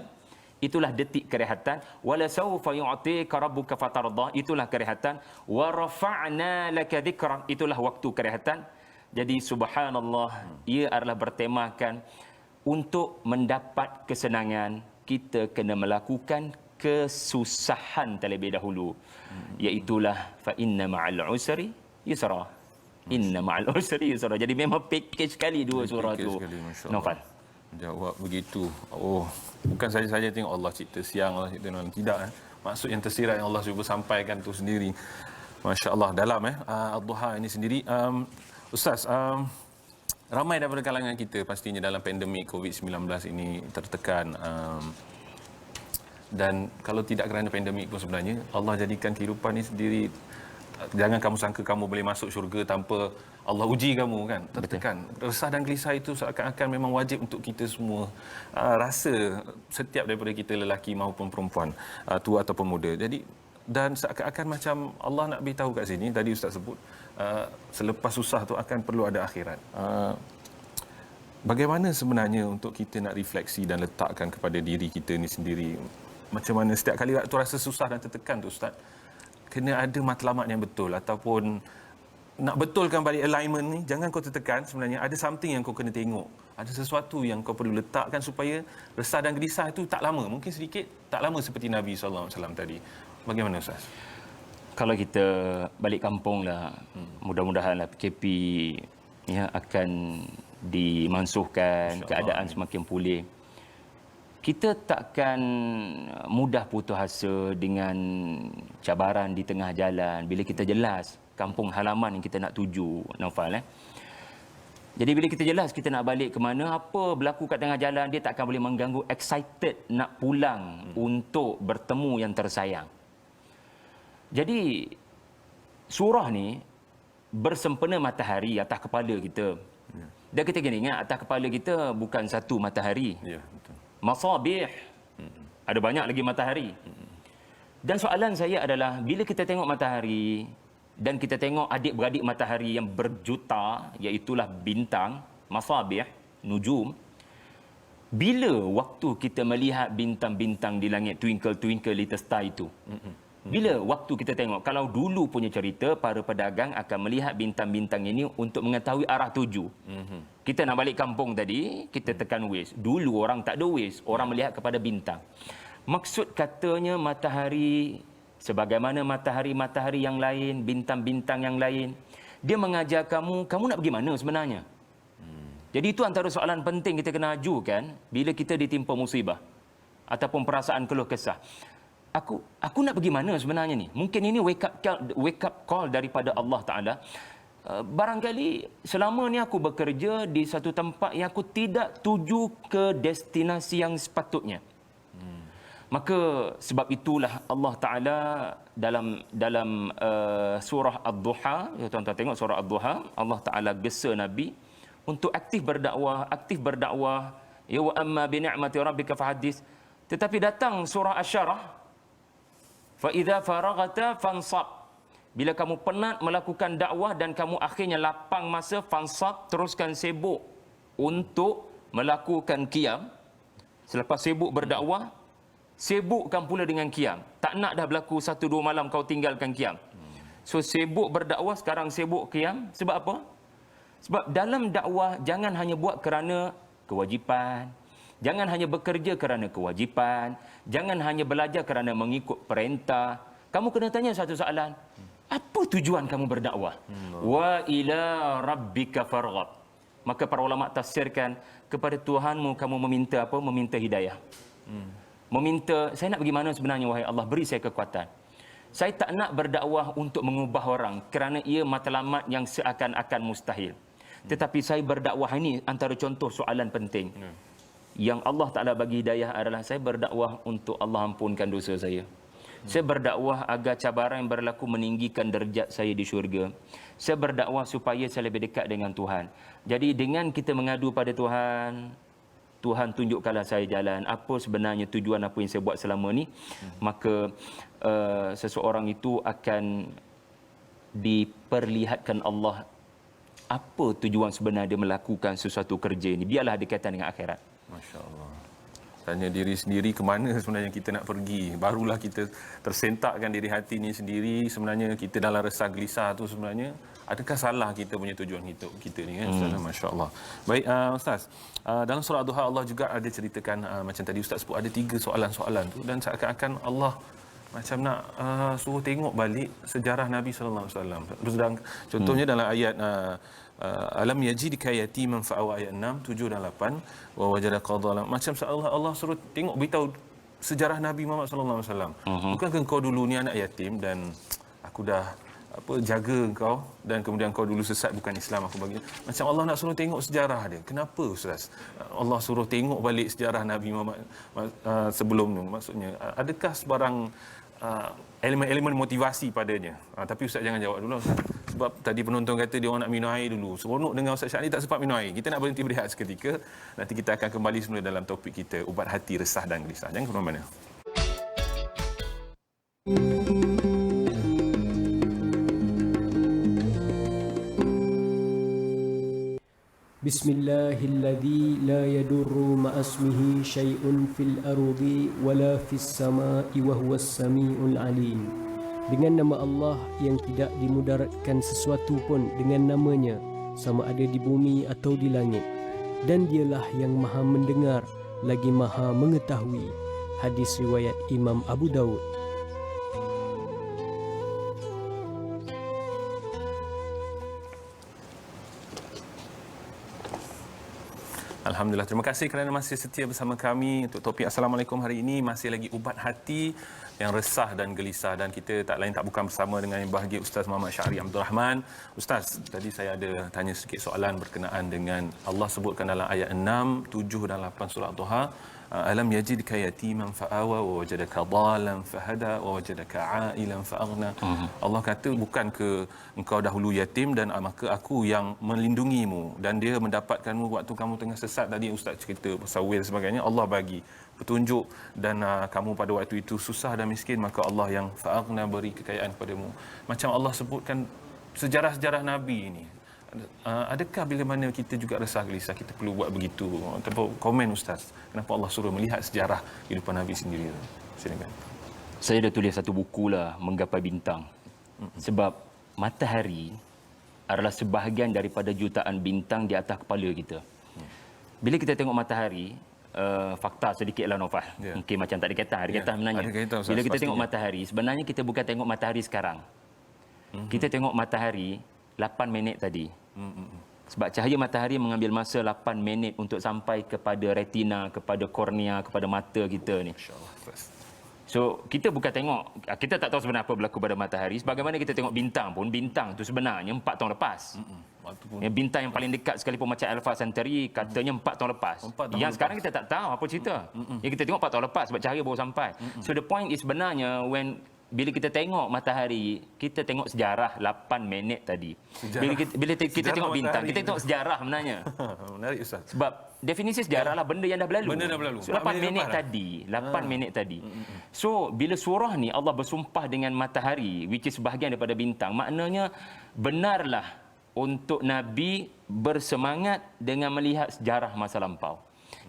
Speaker 2: Itulah detik kerehatan. Wala sawfa yu'tika rabbuka fatarda. Itulah kerehatan. Wa rafa'na laka dhikra. Itulah waktu kerehatan. Jadi subhanallah, ia adalah bertemakan untuk mendapat kesenangan, kita kena melakukan kesusahan terlebih dahulu. Iaitulah fa inna ma'al usri yusra. Inna ma'al usri yusra. Jadi memang package sekali dua surah tu. Naufal.
Speaker 1: Jawab begitu. Oh, bukan saja tengok Allah cipta siang, Allah cipta malam. Tidak. Maksud yang tersirat yang Allah cuba sampaikan tu sendiri. Masya-Allah, dalam Ad-Duha ini sendiri. Ustaz, ramai daripada kalangan kita pastinya dalam pandemik COVID-19 ini tertekan, dan kalau tidak kerana pandemik pun sebenarnya Allah jadikan kehidupan ini sendiri, jangan kamu sangka kamu boleh masuk syurga tanpa Allah uji kamu kan, tertekan. Resah dan gelisah itu seakan-akan memang wajib untuk kita semua rasa, setiap daripada kita lelaki maupun perempuan, tua ataupun muda. Jadi dan seakan-akan macam Allah nak beritahu kat sini, tadi Ustaz sebut selepas susah tu akan perlu ada akhirat. bagaimana sebenarnya untuk kita nak refleksi dan letakkan kepada diri kita ni sendiri? Macam mana setiap kali waktu rasa susah dan tertekan tu Ustaz, kena ada matlamat yang betul ataupun nak betulkan balik alignment ni, jangan kau tertekan, sebenarnya ada something yang kau kena tengok. Ada sesuatu yang kau perlu letakkan supaya resah dan gelisah itu tak lama, mungkin sedikit, tak lama seperti Nabi SAW tadi. Bagaimana Ustaz?
Speaker 2: Kalau kita balik kampung lah, mudah-mudahanlah PKP ya akan dimansuhkan, keadaan semakin pulih. Kita takkan mudah putus asa dengan cabaran di tengah jalan bila kita jelas kampung halaman yang kita nak tuju, Naufal. Jadi bila kita jelas kita nak balik ke mana, apa berlaku kat tengah jalan, dia takkan boleh mengganggu excited nak pulang untuk bertemu yang tersayang. Jadi surah ni bersempena matahari atas kepala kita. Dan kita kena ingat atas kepala kita bukan satu matahari.
Speaker 1: Ya, betul.
Speaker 2: Masabih. Ada banyak lagi matahari. Dan soalan saya adalah bila kita tengok matahari dan kita tengok adik-beradik matahari yang berjuta, iaitulah bintang, masabih, nujum. Bila waktu kita melihat bintang-bintang di langit, twinkle twinkle little star itu? Bila waktu kita tengok, kalau dulu punya cerita, para pedagang akan melihat bintang-bintang ini untuk mengetahui arah tuju. Kita nak balik kampung tadi, kita tekan Waze. Dulu orang tak ada Waze, orang melihat kepada bintang. Maksud katanya matahari, sebagaimana matahari-matahari yang lain, bintang-bintang yang lain, dia mengajar kamu nak pergi mana sebenarnya? Jadi itu antara soalan penting kita kena ajukan bila kita ditimpa musibah ataupun perasaan keluh kesah. Aku nak pergi mana sebenarnya ni? Mungkin ini wake up call daripada Allah Ta'ala. Barangkali selama ni aku bekerja di satu tempat yang aku tidak tuju ke destinasi yang sepatutnya. Maka sebab itulah Allah Ta'ala dalam surah Ad-Duha, ya tuan-tuan tengok surah Ad-Duha, Allah Ta'ala gesa Nabi untuk aktif berdakwah, ya wa amma bi ni'mati rabbika fahaddits. Tetapi datang surah Asy-Syarah, fa idza faraghta fansab. Bila kamu penat melakukan dakwah dan kamu akhirnya lapang masa, fansab, teruskan sibuk untuk melakukan qiyam. Selepas sibuk berdakwah, sibukkan pula dengan qiyam. Tak nak dah berlaku 1-2 malam kau tinggalkan qiyam. So sibuk berdakwah, sekarang sibuk qiyam. Sebab apa? Sebab dalam dakwah jangan hanya buat kerana kewajipan, jangan hanya bekerja kerana kewajipan, jangan hanya belajar kerana mengikut perintah. Kamu kena tanya satu soalan. Apa tujuan kamu berdakwah? Wa ila rabbika farghab. Maka para ulama tafsirkan, kepada Tuhanmu kamu meminta apa? Meminta hidayah. Meminta, saya nak pergi mana sebenarnya wahai Allah, beri saya kekuatan. Saya tak nak berdakwah untuk mengubah orang kerana ia matlamat yang seakan-akan mustahil. Tetapi saya berdakwah, ini antara contoh soalan penting. Yang Allah Ta'ala bagi hidayah adalah saya berdakwah untuk Allah ampunkan dosa saya. Saya berdakwah agar cabaran yang berlaku meninggikan derajat saya di syurga. Saya berdakwah supaya saya lebih dekat dengan Tuhan. Jadi dengan kita mengadu pada Tuhan, Tuhan tunjukkanlah saya jalan. Apa sebenarnya tujuan apa yang saya buat selama ni. Maka seseorang itu akan diperlihatkan Allah apa tujuan sebenar dia melakukan sesuatu kerja ini. Biarlah ada kaitan dengan akhirat.
Speaker 1: Masya Allah. Tanya diri sendiri ke mana sebenarnya kita nak pergi. Barulah kita tersentakkan diri hati ni sendiri. Sebenarnya kita dalam resah gelisah tu sebenarnya, adakah salah kita punya tujuan hidup kita ni kan Ustaz? Masya Allah. Baik Ustaz, dalam surah Ad-Duha Allah juga ada ceritakan macam tadi Ustaz sebut ada 3 soalan-soalan tu, dan seakan-akan Allah macam nak suruh tengok balik sejarah Nabi sallallahu alaihi wasallam. Contohnya dalam ayat alam yajidka yatiman fa'awa, ayat 6, 7 dan 8, wa wajadaka dhalam. Macam Allah suruh tengok beritahu sejarah Nabi Muhammad sallallahu alaihi wasallam. Bukankah kau dulu ni anak yatim dan aku dah jaga engkau, dan kemudian kau dulu sesat, bukan Islam aku bagi. Macam Allah nak suruh tengok sejarah dia. Kenapa Ustaz Allah suruh tengok balik sejarah Nabi Muhammad sebelum tu? Maksudnya adakah sebarang elemen-elemen motivasi padanya? Tapi Ustaz jangan jawab dulu Ustaz. Sebab tadi penonton kata dia orang nak minum air dulu. Seronok dengan Ustaz Syahri tak sempat minum air. Kita nak berhenti berehat seketika. Nanti kita akan kembali semula dalam topik kita, ubat hati resah dan gelisah. Jangan ke mana-mana.
Speaker 3: Bismillahilladzi la yadurru ma'asmihi syai'un fil ardi wala fis sama'i wa huwas sami'ul alim. Dengan nama Allah yang tidak dimudaratkan sesuatu pun dengan namanya, sama ada di bumi atau di langit. Dan dialah yang maha mendengar lagi maha mengetahui. Hadis riwayat Imam Abu Daud.
Speaker 1: Alhamdulillah, terima kasih kerana masih setia bersama kami untuk topik Assalamualaikum hari ini. Masih lagi ubat hati yang resah dan gelisah, dan kita tak lain tak bukan bersama dengan yang bahagia Ustaz Muhammad Syahri Abdul Rahman. Ustaz, tadi saya ada tanya sedikit soalan berkenaan dengan Allah sebutkan dalam ayat 6, 7 dan 8 surah Duha, alam yajidka yatiman fa'awa wa wajadaka dhalan fahada wa wajadaka a'ilan fa'aghna. Allah kata bukan ke engkau dahulu yatim dan maka aku yang melindungimu, dan dia mendapatkanmu waktu kamu tengah sesat. Tadi Ustaz cerita pasal will sebagainya, Allah bagi petunjuk, dan kamu pada waktu itu susah dan miskin, maka Allah yang fa'aghna, beri kekayaan kepadamu. Macam Allah sebutkan sejarah-sejarah Nabi ini. Adakah bila mana kita juga resah gelisah kita perlu buat begitu? Ataupun komen Ustaz, kenapa Allah suruh melihat sejarah kehidupan Nabi sendiri? Silakan.
Speaker 2: Saya dah tulis satu buku lah, Menggapai Bintang. Sebab matahari adalah sebahagian daripada jutaan bintang di atas kepala kita. Bila kita tengok matahari, fakta sedikitlah Nofal. Mungkin macam tak ada kaitan, ada kaitan sebenarnya. Bila kita tengok matahari, sebenarnya kita bukan tengok matahari sekarang. Kita tengok matahari 8 minit tadi. Sebab cahaya matahari mengambil masa 8 minit untuk sampai kepada retina, kepada kornea, kepada mata kita ni. So, kita bukan tengok, kita tak tahu sebenarnya apa berlaku pada matahari. Sebagaimana kita tengok bintang pun, bintang tu sebenarnya 4 tahun lepas. Bintang yang paling dekat sekalipun macam Alpha Centauri, katanya 4 tahun lepas. Yang sekarang kita tak tahu apa cerita. Yang kita tengok 4 tahun lepas sebab cahaya baru sampai. So, the point is sebenarnya bila kita tengok matahari, kita tengok sejarah 8 minit tadi. Bila kita tengok bintang, kita tengok sejarah sebenarnya.
Speaker 1: Menarik Ustaz.
Speaker 2: Sebab definisi sejarah lah benda yang dah berlalu.
Speaker 1: Benda dah berlalu.
Speaker 2: So 8 minit tadi, 8 minit tadi. So bila surah ni Allah bersumpah dengan matahari, which is sebahagian daripada bintang, maknanya benarlah untuk Nabi bersemangat dengan melihat sejarah masa lampau.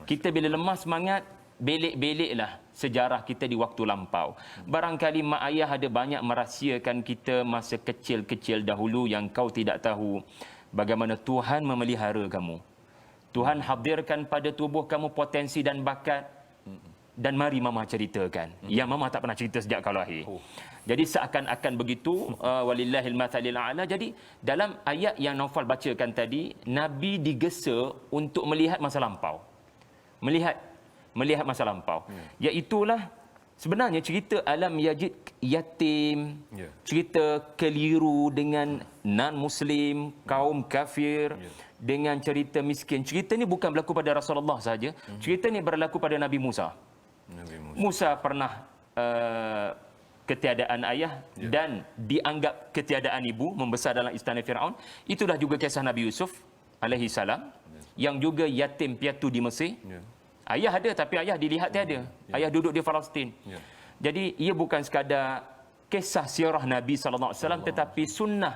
Speaker 2: Kita bila lemah semangat, belik-beliklah sejarah kita di waktu lampau. Barangkali mak ayah ada banyak merahsiakan kita masa kecil-kecil dahulu yang kau tidak tahu bagaimana Tuhan memelihara kamu. Tuhan hadirkan pada tubuh kamu potensi dan bakat, dan mari mama ceritakan. Yang mama tak pernah cerita sejak kau lahir. Jadi seakan-akan begitu, walillahil mathalil a'la. Jadi dalam ayat yang Naufal bacakan tadi, Nabi digesa untuk melihat masa lampau. Melihat masa lampau. Iaitulah sebenarnya cerita alam yajid yatim, cerita keliru dengan non-Muslim, kaum kafir, dengan cerita miskin. Cerita ni bukan berlaku pada Rasulullah saja. Cerita ni berlaku pada Nabi Musa. Musa pernah ketiadaan ayah dan dianggap ketiadaan ibu, membesar dalam istana Firaun. Itulah juga kisah Nabi Yusuf alaihi salam yang juga yatim piatu di Mesir. Ayah ada tapi ayah dilihat tiada. Ayah duduk di Palestin. Jadi ia bukan sekadar kisah sirah Nabi sallallahu alaihi wasallam, tetapi sunnah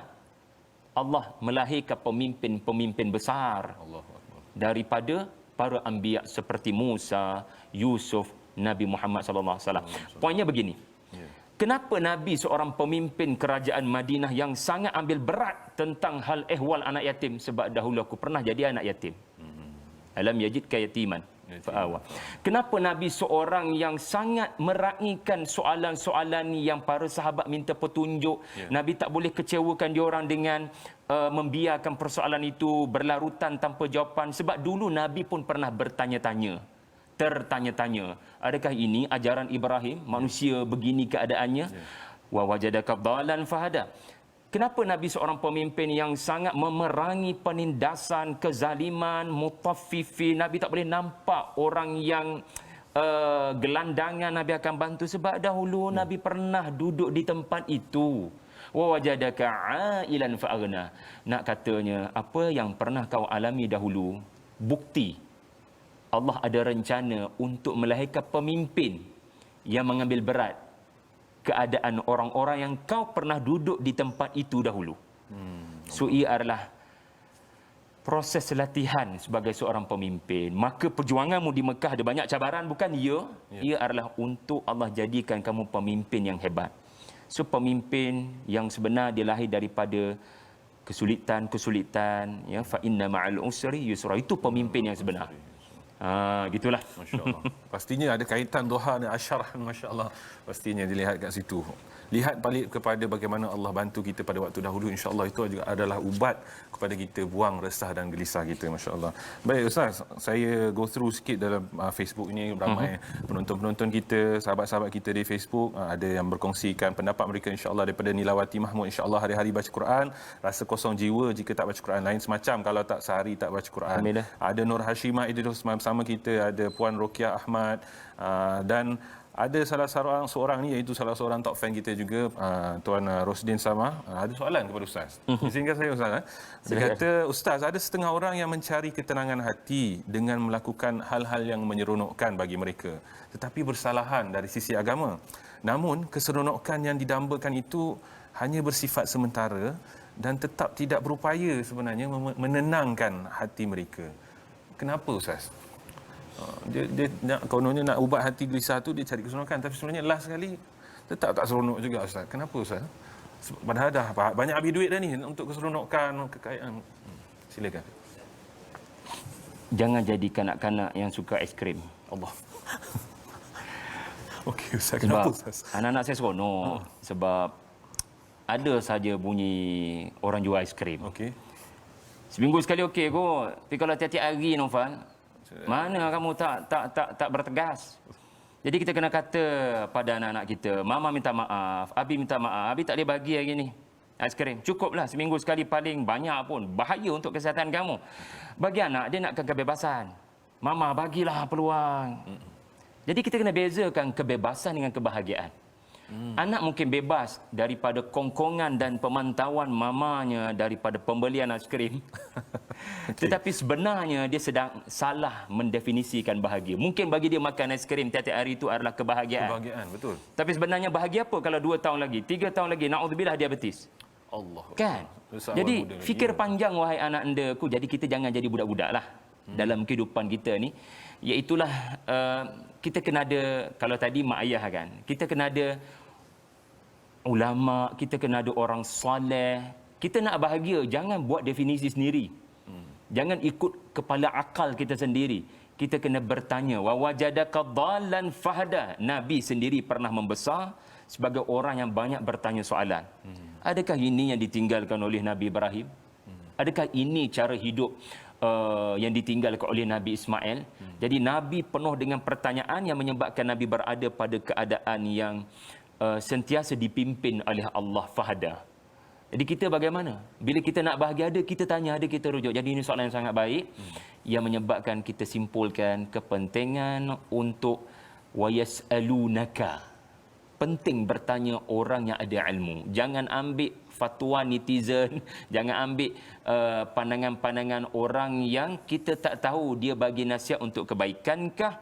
Speaker 2: Allah melahirkan pemimpin-pemimpin besar daripada para anbiya seperti Musa, Yusuf, Nabi Muhammad sallallahu alaihi wasallam. Poinnya begini. Kenapa Nabi seorang pemimpin kerajaan Madinah yang sangat ambil berat tentang hal ehwal anak yatim? Sebab dahulu aku pernah jadi anak yatim. Alam yajidka yatiman fa'awa. Kenapa Nabi seorang yang sangat meraihkan soalan-soalan yang para sahabat minta petunjuk? Nabi tak boleh kecewakan diorang dengan membiarkan persoalan itu berlarutan tanpa jawapan. Sebab dulu Nabi pun pernah bertanya-tanya, tertanya-tanya, adakah ini ajaran Ibrahim? Manusia begini keadaannya. Wa wajadaka dhalan fahada. Kenapa Nabi seorang pemimpin yang sangat memerangi penindasan, kezaliman, mutaffifin? Nabi tak boleh nampak orang yang gelandangan, Nabi akan bantu. Sebab dahulu Nabi pernah duduk di tempat itu. Wa wajadaka ailan fa'aghna. Nak katanya, apa yang pernah kau alami dahulu, bukti Allah ada rencana untuk melahirkan pemimpin yang mengambil berat keadaan orang-orang yang kau pernah duduk di tempat itu dahulu. So ia adalah proses latihan sebagai seorang pemimpin. Maka perjuanganmu di Mekah ada banyak cabaran, bukan ya? Ia adalah untuk Allah jadikan kamu pemimpin yang hebat. So pemimpin yang sebenar dia lahir daripada kesulitan, ya, fa inna ma'al usri yusra. Itu pemimpin yang sebenar. Gitulah.
Speaker 1: Masya-Allah. Pastinya ada kaitan duha dan asyarah, masya-Allah. Pastinya dilihat kat situ. Lihat balik kepada bagaimana Allah bantu kita pada waktu dahulu, insya-Allah itu juga adalah ubat kepada kita buang resah dan gelisah kita, masya-Allah. Baik Ustaz, saya go through sikit dalam Facebook ini, ramai penonton-penonton kita, sahabat-sahabat kita di Facebook, ada yang berkongsikan pendapat mereka, insya-Allah, daripada Nilawati Mahmud, insya-Allah hari-hari baca Quran, rasa kosong jiwa jika tak baca Quran, lain semacam kalau tak sehari tak baca Quran.
Speaker 2: Alhamdulillah.
Speaker 1: Ada Nur Hashimah Idris bersama kita, ada Puan Rokia Ahmad, dan ada salah seorang ni, iaitu salah seorang top fan kita juga, Tuan Rosdin Sama. Ada soalan kepada Ustaz. Izinkan saya Ustaz. Dia kata, Ustaz, ada setengah orang yang mencari ketenangan hati dengan melakukan hal-hal yang menyeronokkan bagi mereka, tetapi bersalahan dari sisi agama. Namun keseronokan yang didambakan itu hanya bersifat sementara dan tetap tidak berupaya sebenarnya menenangkan hati mereka. Kenapa Ustaz? Dia nak, kononnya nak ubat hati gelisah tu, dia cari keseronokan, tapi sebenarnya last sekali tetap tak seronok juga Ustaz. Kenapa Ustaz? Padahal dah banyak habis duit dah ni untuk keseronokan, kekayaan. Silakan.
Speaker 2: Jangan jadi kanak-kanak yang suka aiskrim.
Speaker 1: Allah. Okey Ustaz,
Speaker 2: Sebab
Speaker 1: kenapa Ustaz?
Speaker 2: anak-anak saya seronok. Sebab ada saja bunyi orang jual aiskrim.
Speaker 1: Okey.
Speaker 2: Seminggu sekali okey kot. Tapi kalau tiap-tiap hari, Novan, mana kamu tak bertegas. Jadi kita kena kata pada anak-anak kita, mama minta maaf, abi minta maaf, abi tak boleh bagi hari ni aiskrim. Cukuplah seminggu sekali, paling banyak pun bahaya untuk kesihatan kamu. Bagi anak, dia nak kebebasan. Mama bagilah peluang. Jadi kita kena bezakan kebebasan dengan kebahagiaan. Anak mungkin bebas daripada kongkongan dan pemantauan mamanya, daripada pembelian aiskrim. Tetapi sebenarnya dia sedang salah mendefinisikan bahagia. Mungkin bagi dia makan aiskrim tiap-tiap hari itu adalah kebahagiaan.
Speaker 1: Kebahagiaan, betul.
Speaker 2: Tapi sebenarnya bahagia apa kalau 2 tahun lagi, 3 tahun lagi, na'udzubillah, diabetes.
Speaker 1: Allah.
Speaker 2: Kan? Jadi fikir panjang wahai anak endaku. Jadi kita jangan jadi budak-budak lah dalam kehidupan kita ni. Iaitulah kita kena ada, kalau tadi mak ayah kan, kita kena ada ulama, kita kena ada orang soleh. Kita nak bahagia, jangan buat definisi sendiri. Jangan ikut kepala akal kita sendiri. Kita kena bertanya, wa wajadaka dhallan fahada. Nabi sendiri pernah membesar sebagai orang yang banyak bertanya soalan. Adakah ini yang ditinggalkan oleh Nabi Ibrahim? Adakah ini cara hidup yang ditinggalkan oleh Nabi Ismail? Jadi Nabi penuh dengan pertanyaan yang menyebabkan Nabi berada pada keadaan yang sentiasa dipimpin oleh Allah fahada. Jadi kita bagaimana? Bila kita nak bahagia, ada kita tanya, ada kita rujuk. Jadi ini soalan yang sangat baik yang menyebabkan kita simpulkan kepentingan untuk wayas'alunaka. Penting bertanya orang yang ada ilmu. Jangan ambil fatwa netizen, jangan ambil pandangan-pandangan orang yang kita tak tahu dia bagi nasihat untuk kebaikankah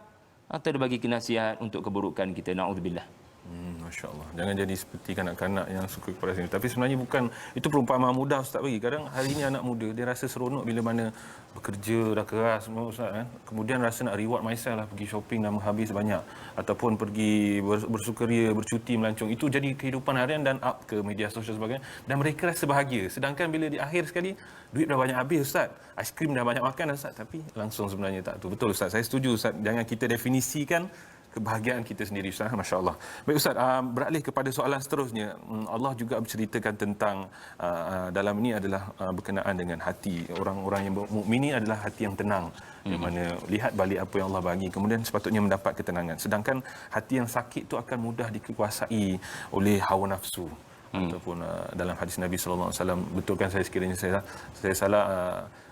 Speaker 2: atau dia bagi nasihat untuk keburukan kita. Na'udzubillah.
Speaker 1: Masya Allah. Jangan jadi seperti kanak-kanak yang suka kepada sini. Tapi sebenarnya bukan, itu perumpamaan mudah Ustaz bagi. Kadang hari ini anak muda, dia rasa seronok bila mana bekerja dah keras semua Ustaz kan. Kemudian rasa nak reward myself lah, pergi shopping dah menghabis banyak. Ataupun pergi bersukaria, bercuti, melancong. Itu jadi kehidupan harian dan up ke media sosial sebagainya. Dan mereka rasa bahagia. Sedangkan bila di akhir sekali, duit dah banyak habis Ustaz. Aiskrim dah banyak makan Ustaz. Tapi langsung sebenarnya tak tu. Betul Ustaz, saya setuju Ustaz. Jangan kita definisikan kebahagiaan kita sendiri Ustaz. Masya Allah. Baik Ustaz, beralih kepada soalan seterusnya. Allah juga berceritakan tentang dalam ini adalah berkenaan dengan hati. Orang-orang yang mukmin ini adalah hati yang tenang, di mana lihat balik apa yang Allah bagi, kemudian sepatutnya mendapat ketenangan. Sedangkan hati yang sakit itu akan mudah dikuasai oleh hawa nafsu. Ataupun dalam hadis Nabi sallallahu alaihi wasallam, betulkan saya sekiranya saya salah,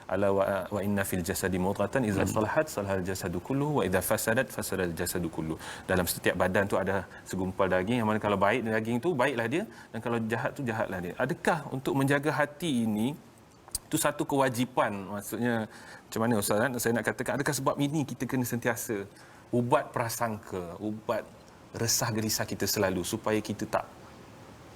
Speaker 1: ala wa inna fil jasadi mudghatan idza salahat salahal jasadu kulluhu wa idza fasadat fasadal jasadu kulluhu. Dalam setiap badan tu ada segumpal daging, yang mana kalau baik daging tu baiklah dia, dan kalau jahat tu jahatlah dia. Adakah untuk menjaga hati ini itu satu kewajipan? Maksudnya macam mana Ustaz kan? Saya nak katakan, adakah sebab ini kita kena sentiasa ubat prasangka, ubat resah gelisah kita selalu supaya kita tak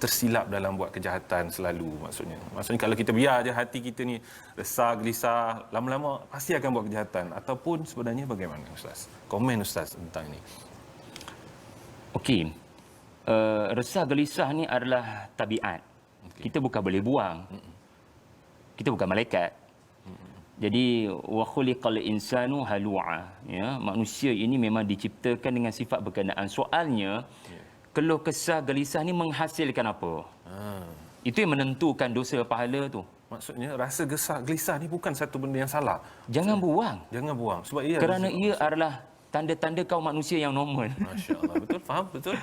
Speaker 1: tersilap dalam buat kejahatan selalu maksudnya. Maksudnya kalau kita biar je hati kita ni resah, gelisah, lama-lama pasti akan buat kejahatan, ataupun sebenarnya bagaimana Ustaz? Komen Ustaz tentang ini.
Speaker 2: Okey. Resah gelisah ni adalah tabiat. Kita bukan boleh buang. Kita bukan malaikat. Jadi wa khuliqal insanu halu'a, ya, manusia ini memang diciptakan dengan sifat berkenaan. Soalnya keluh kesah gelisah ni menghasilkan apa? Itu yang menentukan dosa pahala tu.
Speaker 1: Maksudnya rasa gelisah ni bukan satu benda yang salah.
Speaker 2: Jangan buang.
Speaker 1: Jangan buang sebab ia
Speaker 2: Kerana ia adalah tanda-tanda kau manusia yang normal.
Speaker 1: Masya-Allah, betul, faham, betul.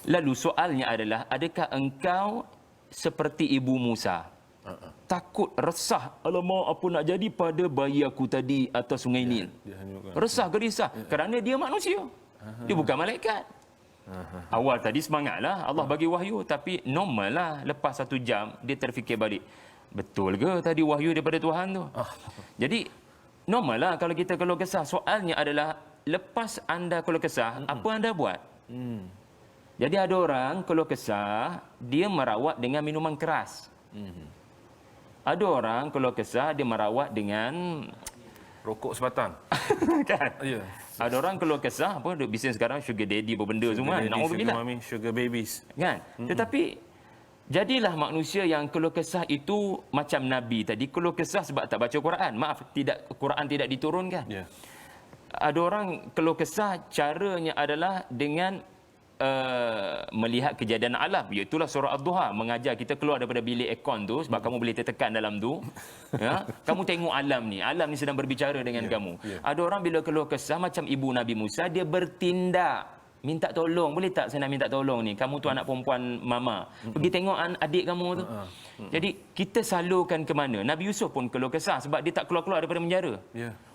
Speaker 2: Lalu soalnya adalah, adakah engkau seperti ibu Musa? Takut, resah, alamak apa nak jadi pada bayi aku tadi atas sungai Nil. Resah, gelisah kerana dia manusia. Dia bukan malaikat. Awal tadi semangatlah Allah bagi wahyu, tapi normal lah lepas 1 jam dia terfikir balik, betul ke tadi wahyu daripada Tuhan tu? Jadi normal lah kalau kita keluh kesah. Soalnya adalah lepas anda keluh kesah, apa anda buat? Jadi ada orang keluh kesah, dia merawat dengan minuman keras. Ada orang keluh kesah, dia merawat dengan
Speaker 1: Rokok sebatang.
Speaker 2: kan?
Speaker 1: Ya.
Speaker 2: Ada orang keluh kesah, apa bisnes sekarang sugar daddy berbenda semua.
Speaker 1: Sugar mommy, sugar babies.
Speaker 2: Kan? Tetapi jadilah manusia yang keluh kesah itu macam Nabi tadi, keluh kesah sebab tak baca Quran. Maaf, Quran tidak diturunkan.
Speaker 1: Ya.
Speaker 2: Ada orang keluh kesah, caranya adalah dengan melihat kejadian alam, iaitulah surah Ad-Duha, mengajar kita keluar daripada bilik aircon tu sebab kamu boleh tertekan dalam tu. Ya, kamu tengok alam ni sedang berbicara dengan kamu. Ada orang bila keluh kesah macam ibu Nabi Musa, dia bertindak minta tolong. Boleh tak saya nak minta tolong ni, kamu tu anak perempuan mama, pergi tengok adik kamu tu. Jadi kita salurkan ke mana? Nabi Yusuf pun keluh kesah sebab dia tak keluar-keluar daripada penjara.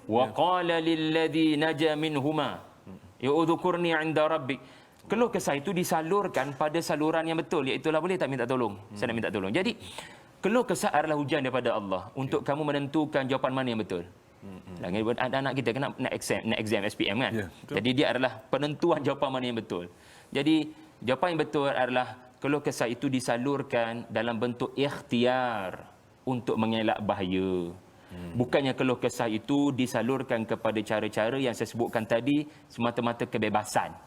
Speaker 2: Wa qala lil ladzi naja minhuma ya udhkurni 'inda rabbik. Keluh kesah itu disalurkan pada saluran yang betul, iaitu boleh tak minta tolong? Saya nak minta tolong. Jadi keluh kesah adalah hujan daripada Allah untuk kamu menentukan jawapan mana yang betul. Anak kita kena nak exam SPM kan. Jadi dia adalah penentuan jawapan mana yang betul. Jadi jawapan yang betul adalah keluh kesah itu disalurkan dalam bentuk ikhtiar untuk mengelak bahaya. Bukannya keluh kesah itu disalurkan kepada cara-cara yang saya sebutkan tadi, semata-mata kebebasan,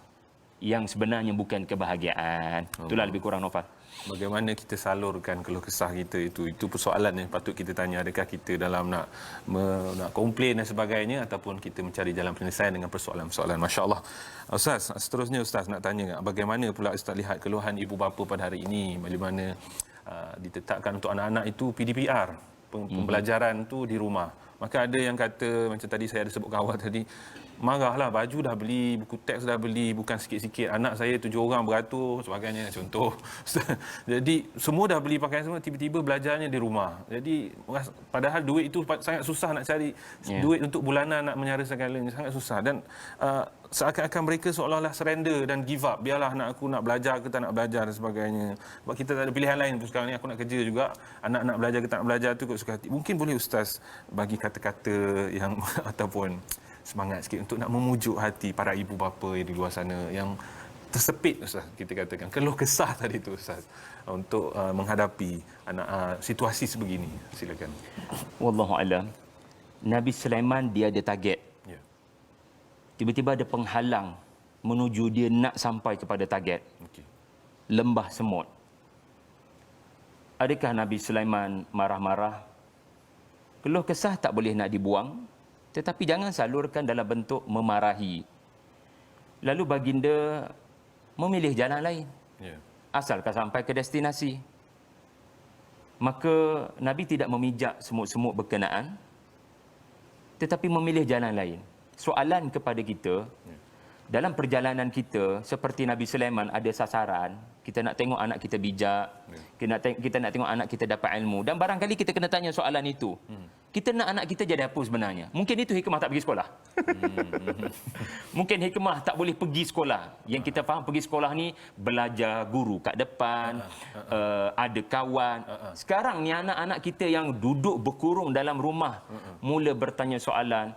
Speaker 2: yang sebenarnya bukan kebahagiaan. Itulah lebih kurang Noval.
Speaker 1: Bagaimana kita salurkan keluh kesah kita itu persoalan yang patut kita tanya. Adakah kita dalam nak komplain dan sebagainya, ataupun kita mencari jalan penyelesaian dengan persoalan-persoalan. Masya-Allah. Ustaz, seterusnya Ustaz nak tanya, bagaimana pula Ustaz lihat keluhan ibu bapa pada hari ini, bagaimana ditetapkan untuk anak-anak itu PDPR, pembelajaran tu di rumah. Maka ada yang kata, macam tadi saya ada sebut awal tadi, marahlah, baju dah beli, buku teks dah beli, bukan sikit-sikit. Anak saya 7 orang beratur sebagainya, contoh. Jadi semua dah beli pakaian semua, tiba-tiba belajarnya di rumah. Jadi padahal duit itu sangat susah nak cari. Duit untuk bulanan nak menyara segalanya sangat susah. Dan seakan-akan mereka seolah-olah surrender dan give up. Biarlah anak aku nak belajar ke tak nak belajar dan sebagainya. Sebab kita tak ada pilihan lain pun sekarang ni, aku nak kerja juga. Anak nak belajar ke tak nak belajar tu ikut suka hati. Mungkin boleh Ustaz bagi kata-kata yang ataupun semangat sikit untuk nak memujuk hati para ibu bapa yang di luar sana yang tersepit, Ustaz, kita katakan keluh kesah tadi tu Ustaz, untuk menghadapi situasi sebegini. Silakan.
Speaker 2: Wallahu alam. Nabi Sulaiman dia ada target. Tiba-tiba ada penghalang menuju dia nak sampai kepada target. Lembah semut. Adakah Nabi Sulaiman marah-marah? Keluh kesah tak boleh nak dibuang, tetapi jangan salurkan dalam bentuk memarahi. Lalu baginda memilih jalan lain. Asalkan sampai ke destinasi. Maka Nabi tidak memijak semut-semut berkenaan, tetapi memilih jalan lain. Soalan kepada kita, dalam perjalanan kita, seperti Nabi Sulaiman ada sasaran, kita nak tengok anak kita bijak, kita nak tengok anak kita dapat ilmu, dan barangkali kita kena tanya soalan itu. Kita nak anak kita jadi apa sebenarnya? Mungkin itu hikmah tak pergi sekolah. Mungkin hikmah tak boleh pergi sekolah. Yang kita faham pergi sekolah ni belajar, guru kat depan, ada kawan. Sekarang ni anak-anak kita yang duduk berkurung dalam rumah mula bertanya soalan.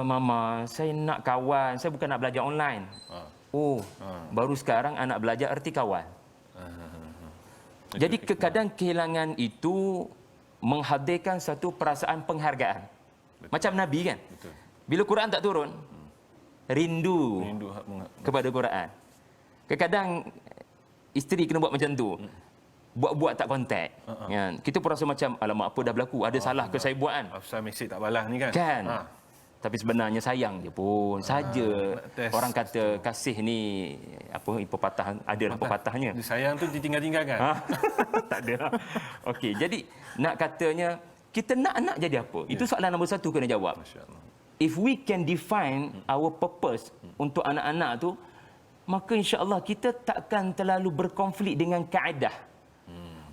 Speaker 2: Mama, saya nak kawan, saya bukan nak belajar online. Baru sekarang anak belajar erti kawan. Jadi kadang kehilangan itu menghadirkan satu perasaan penghargaan. Macam Nabi kan?
Speaker 1: Betul.
Speaker 2: Bila Quran tak turun, rindu kepada Quran. Kadang isteri kena buat macam tu. Buat-buat tak kontak. Kan? Kita pun rasa macam, alamak apa dah berlaku, ada salah ke saya buat kan?
Speaker 1: Pasal mesej tak balas ni kan?
Speaker 2: Kan? Tapi sebenarnya sayang je pun saja. Orang kata kasih ni apa pepatah, ada pepatahnya.
Speaker 1: Sayang tu ditinggal-tinggalkan.
Speaker 2: Tak ada lah. Okey, jadi nak katanya kita nak jadi apa? Itu soalan nombor satu kena jawab.
Speaker 1: Masya-Allah.
Speaker 2: If we can define our purpose untuk anak-anak tu, maka insya-Allah kita takkan terlalu berkonflik dengan kaedah.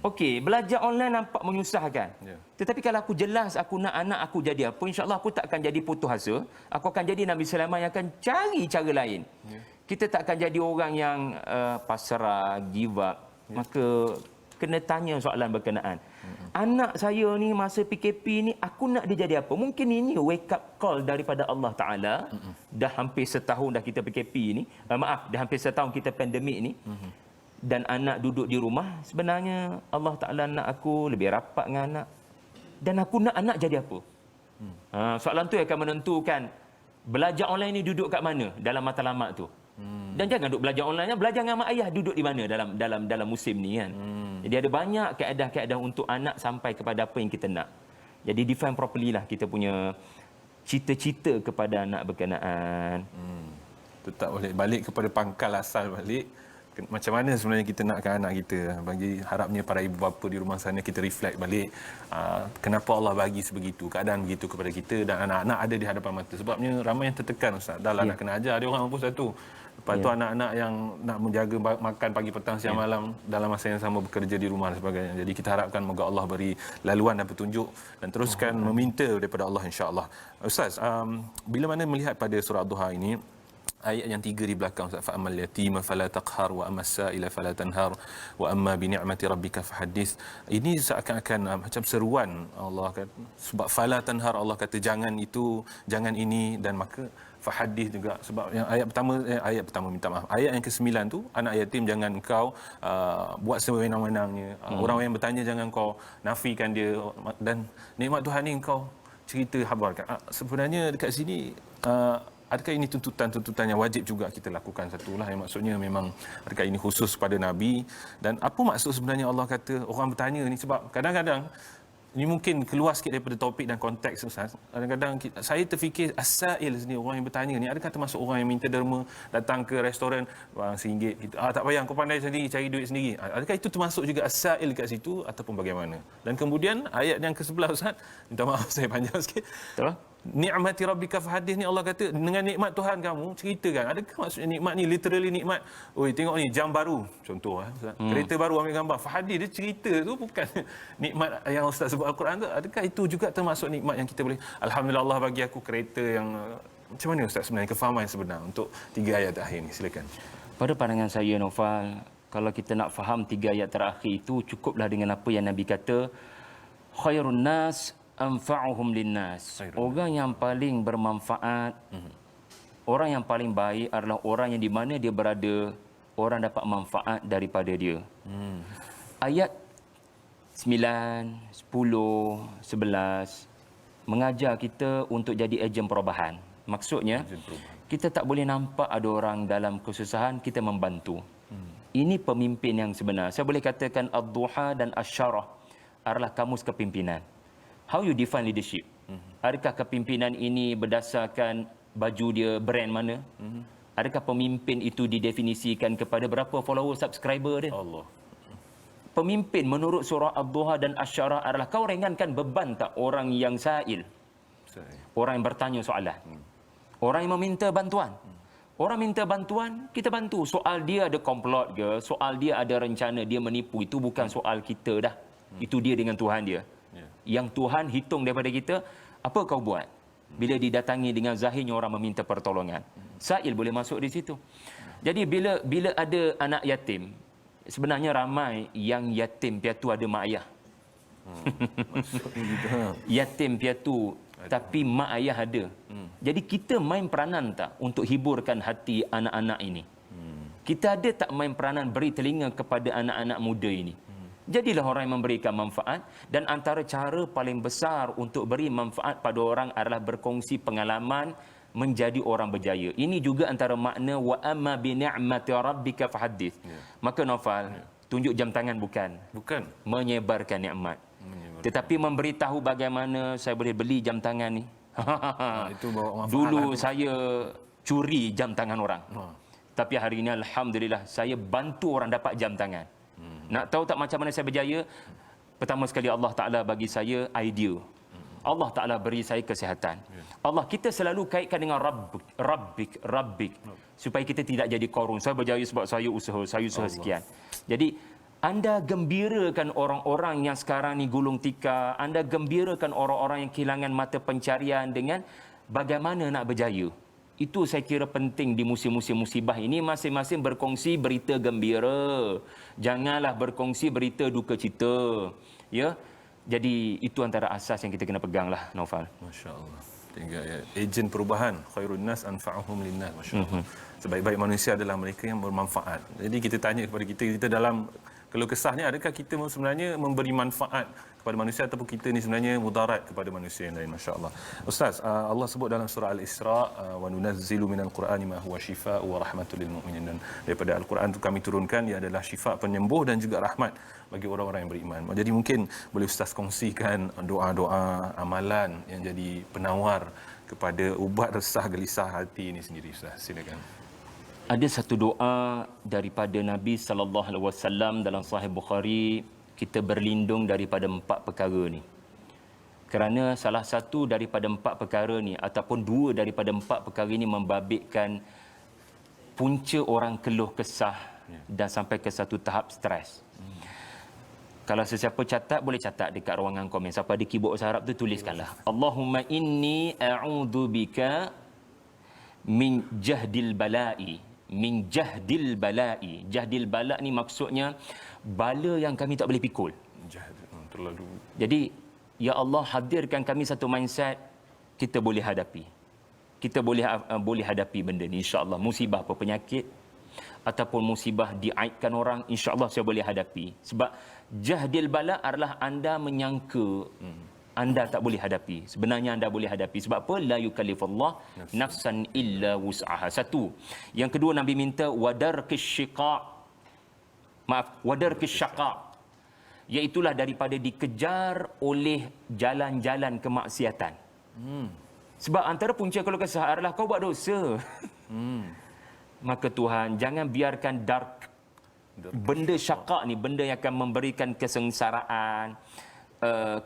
Speaker 2: Okey, belajar online nampak menyusahkan. Tetapi kalau aku jelas aku nak anak aku jadi apa, insya-Allah aku tak akan jadi putus asa. Aku akan jadi Nabi Sulaiman yang akan cari cara lain. Kita tak akan jadi orang yang pasrah, give up. Maka kena tanya soalan berkenaan. Anak saya ni masa PKP ni aku nak dia jadi apa? Mungkin ini wake up call daripada Allah Taala. Dah hampir setahun dah kita PKP ni. Dah hampir setahun kita pandemik ni. Dan anak duduk di rumah, sebenarnya Allah Ta'ala nak aku lebih rapat dengan anak. Dan aku nak anak jadi apa? Soalan tu akan menentukan belajar online ni duduk kat mana dalam matlamat tu. Dan jangan duduk belajar online, belajar dengan mak ayah duduk di mana dalam musim ni kan. Jadi ada banyak kaedah-kaedah untuk anak sampai kepada apa yang kita nak. Jadi define properly lah kita punya cita-cita kepada anak berkenaan.
Speaker 1: Tetap boleh balik kepada pangkal asal balik. Macam mana sebenarnya kita nakkan anak kita. Bagi harapnya para ibu bapa di rumah sana kita reflect balik kenapa Allah bagi sebegitu, keadaan begitu kepada kita dan anak-anak ada di hadapan mata. Sebabnya ramai yang tertekan Ustaz. Dah lah nak kena ajar dia orang mampus satu. Lepas tu anak-anak yang nak menjaga makan pagi petang siang malam dalam masa yang sama bekerja di rumah dan sebagainya. Jadi kita harapkan moga Allah beri laluan dan petunjuk dan teruskan meminta daripada Allah insya-Allah. Ustaz, bila mana melihat pada surah Ad-Duha ini, ayat yang 3 di belakang, fa amal yatima fala taqhar wa amas sa'ila fala tanhar wa amma bi ni'mati rabbika fahaddits. Ini seakan-akan macam seruan Allah kata, sebab fala tanhar Allah kata jangan itu, jangan ini, dan maka fahaddits juga sebab yang ayat pertama minta maaf. Ayat yang ke-9 tu, anak yatim jangan kau buat sewenang-wenangnya. Orang yang bertanya jangan kau nafikan dia, dan nikmat Tuhan ni kau cerita habarkan. Sebenarnya dekat sini adakah ini tuntutan-tuntutan yang wajib juga kita lakukan? Satulah yang maksudnya memang adakah ini khusus pada Nabi, dan apa maksud sebenarnya Allah kata orang bertanya ni? Sebab kadang-kadang ini mungkin keluar sikit daripada topik dan konteks Ustaz. Kadang-kadang saya terfikir as-sa'il sini, orang yang bertanya ni, adakah termasuk orang yang minta derma datang ke restoran RM1 tak payah kau pandai sendiri cari duit sendiri. Adakah itu termasuk juga as-sa'il kat situ ataupun bagaimana? Dan kemudian ayat yang ke-11 Ustaz, minta maaf saya panjang sikit. Betul. Ni'mati rabbika fahaddits ni Allah kata dengan nikmat Tuhan kamu ceritakan. Adakah maksudnya nikmat ni literally nikmat? Oi tengok ni jam baru contoh kereta baru ambil gambar. Fahaddits dia cerita tu bukan nikmat yang Ustaz sebut Al-Quran tu. Adakah itu juga termasuk nikmat yang kita boleh alhamdulillah Allah bagi aku kereta yang macam mana Ustaz sebenarnya kefahaman sebenar untuk 3 ayat terakhir ni? Silakan.
Speaker 2: Pada pandangan saya Naufal, kalau kita nak faham 3 ayat terakhir itu cukuplah dengan apa yang Nabi kata, khairun nas anfa'uhum linnas. Orang yang paling bermanfaat, orang yang paling baik adalah orang yang di mana dia berada, orang dapat manfaat daripada dia. Ayat 9, 10, 11 mengajar kita untuk jadi ejen perubahan. Maksudnya, kita tak boleh nampak ada orang dalam kesusahan, kita membantu. Ini pemimpin yang sebenar. Saya boleh katakan Ad-Duha dan Asy-Syarah adalah kamus kepimpinan. How you define leadership? Adakah kepimpinan ini berdasarkan baju dia brand mana? Adakah pemimpin itu didefinisikan kepada berapa follower, subscriber dia?
Speaker 1: Allah.
Speaker 2: Pemimpin menurut surah Ad-Duha dan Asy-Syarah adalah kau ringankan beban tak orang yang sa'il? Orang yang bertanya soalan. Orang yang meminta bantuan. Orang minta bantuan, kita bantu. Soal dia ada komplot ke, soal dia ada rencana, dia menipu, itu bukan soal kita dah. Itu dia dengan Tuhan dia. Yang Tuhan hitung daripada kita, apa kau buat bila didatangi dengan zahirnya orang meminta pertolongan? Sa'il boleh masuk di situ. Jadi bila ada anak yatim, sebenarnya ramai yang yatim piatu ada mak ayah. Yatim piatu tapi mak ayah ada. Jadi kita main peranan tak untuk hiburkan hati anak-anak ini? Kita ada tak main peranan beri telinga kepada anak-anak muda ini? Jadilah orang yang memberikan manfaat, dan antara cara paling besar untuk beri manfaat pada orang adalah berkongsi pengalaman menjadi orang berjaya. Ini juga antara makna wa amma bi ni'mati rabbika fahaddits. Maka Naufal, tunjuk jam tangan bukan menyebarkan nikmat. Tetapi memberitahu bagaimana saya boleh beli jam tangan ni.
Speaker 1: Itu bawa manfaat.
Speaker 2: Dulu saya curi jam tangan orang. Tapi hari ini alhamdulillah saya bantu orang dapat jam tangan. Nak tahu tak macam mana saya berjaya? Pertama sekali Allah Ta'ala bagi saya idea. Allah Ta'ala beri saya kesihatan. Allah, kita selalu kaitkan dengan Rabbik. Supaya kita tidak jadi korun. Saya berjaya sebab saya usaha sekian. Jadi, anda gembirakan orang-orang yang sekarang ni gulung tikar. Anda gembirakan orang-orang yang kehilangan mata pencarian dengan bagaimana nak berjaya. Itu saya kira penting di musim-musim musibah ini, masing-masing berkongsi berita gembira. Janganlah berkongsi berita duka cita. Ya. Jadi itu antara asas yang kita kena peganglah, Naufal.
Speaker 1: Masya-Allah. Tinggal ya. Ejen perubahan, khairun nas anfa'uhum linnas. Masya-Allah. Sebaik-baik manusia adalah mereka yang bermanfaat. Jadi kita tanya kepada kita dalam keluh kesahnya, adakah kita sebenarnya memberi manfaat kepada manusia ataupun kita ni sebenarnya mudarat kepada manusia yang lain? Masya-Allah. Ustaz, Allah sebut dalam surah Al-Isra, wa nunazzilu minal Qur'ani ma huwa shifaa'un wa rahmatul lil mu'minin. Dan daripada Al-Quran itu kami turunkan, ia adalah syifa, penyembuh dan juga rahmat bagi orang-orang yang beriman. Jadi mungkin boleh Ustaz kongsikan doa-doa, amalan yang jadi penawar kepada ubat resah gelisah hati ini sendiri, Ustaz. Silakan.
Speaker 2: Ada satu doa daripada Nabi sallallahu alaihi wasallam dalam Sahih Bukhari, kita berlindung daripada 4 perkara ni. Kerana salah satu daripada 4 perkara ni ataupun 2 daripada 4 perkara ini membabitkan punca orang keluh kesah dan sampai ke satu tahap stres. Kalau sesiapa catat, boleh catat dekat ruangan komen. Siapa ada keyboard bahasa Arab tu, tuliskanlah. Allahumma inni a'udzubika min jahdil bala'i. Min jahdil bala'i. Jahdil bala' ni maksudnya bala yang kami tak boleh pikul.
Speaker 1: Terlalu.
Speaker 2: Jadi, ya Allah, hadirkan kami satu mindset kita boleh hadapi. Kita boleh hadapi benda ni, insya-Allah. Musibah apa, penyakit ataupun musibah diaibkan orang, insya-Allah saya boleh hadapi. Sebab jahdil bala' adalah anda menyangka anda tak boleh hadapi. Sebenarnya anda boleh hadapi. Sebab apa? La yukallifullah nafsan illa wus'aha. Satu. Yang kedua, Nabi minta wadarkis syaqa. Iaitulah daripada dikejar oleh jalan-jalan kemaksiatan. Sebab antara punca kalau kesah adalah kau buat dosa. Maka Tuhan, jangan biarkan benda syaqa ni, benda yang akan memberikan kesengsaraan,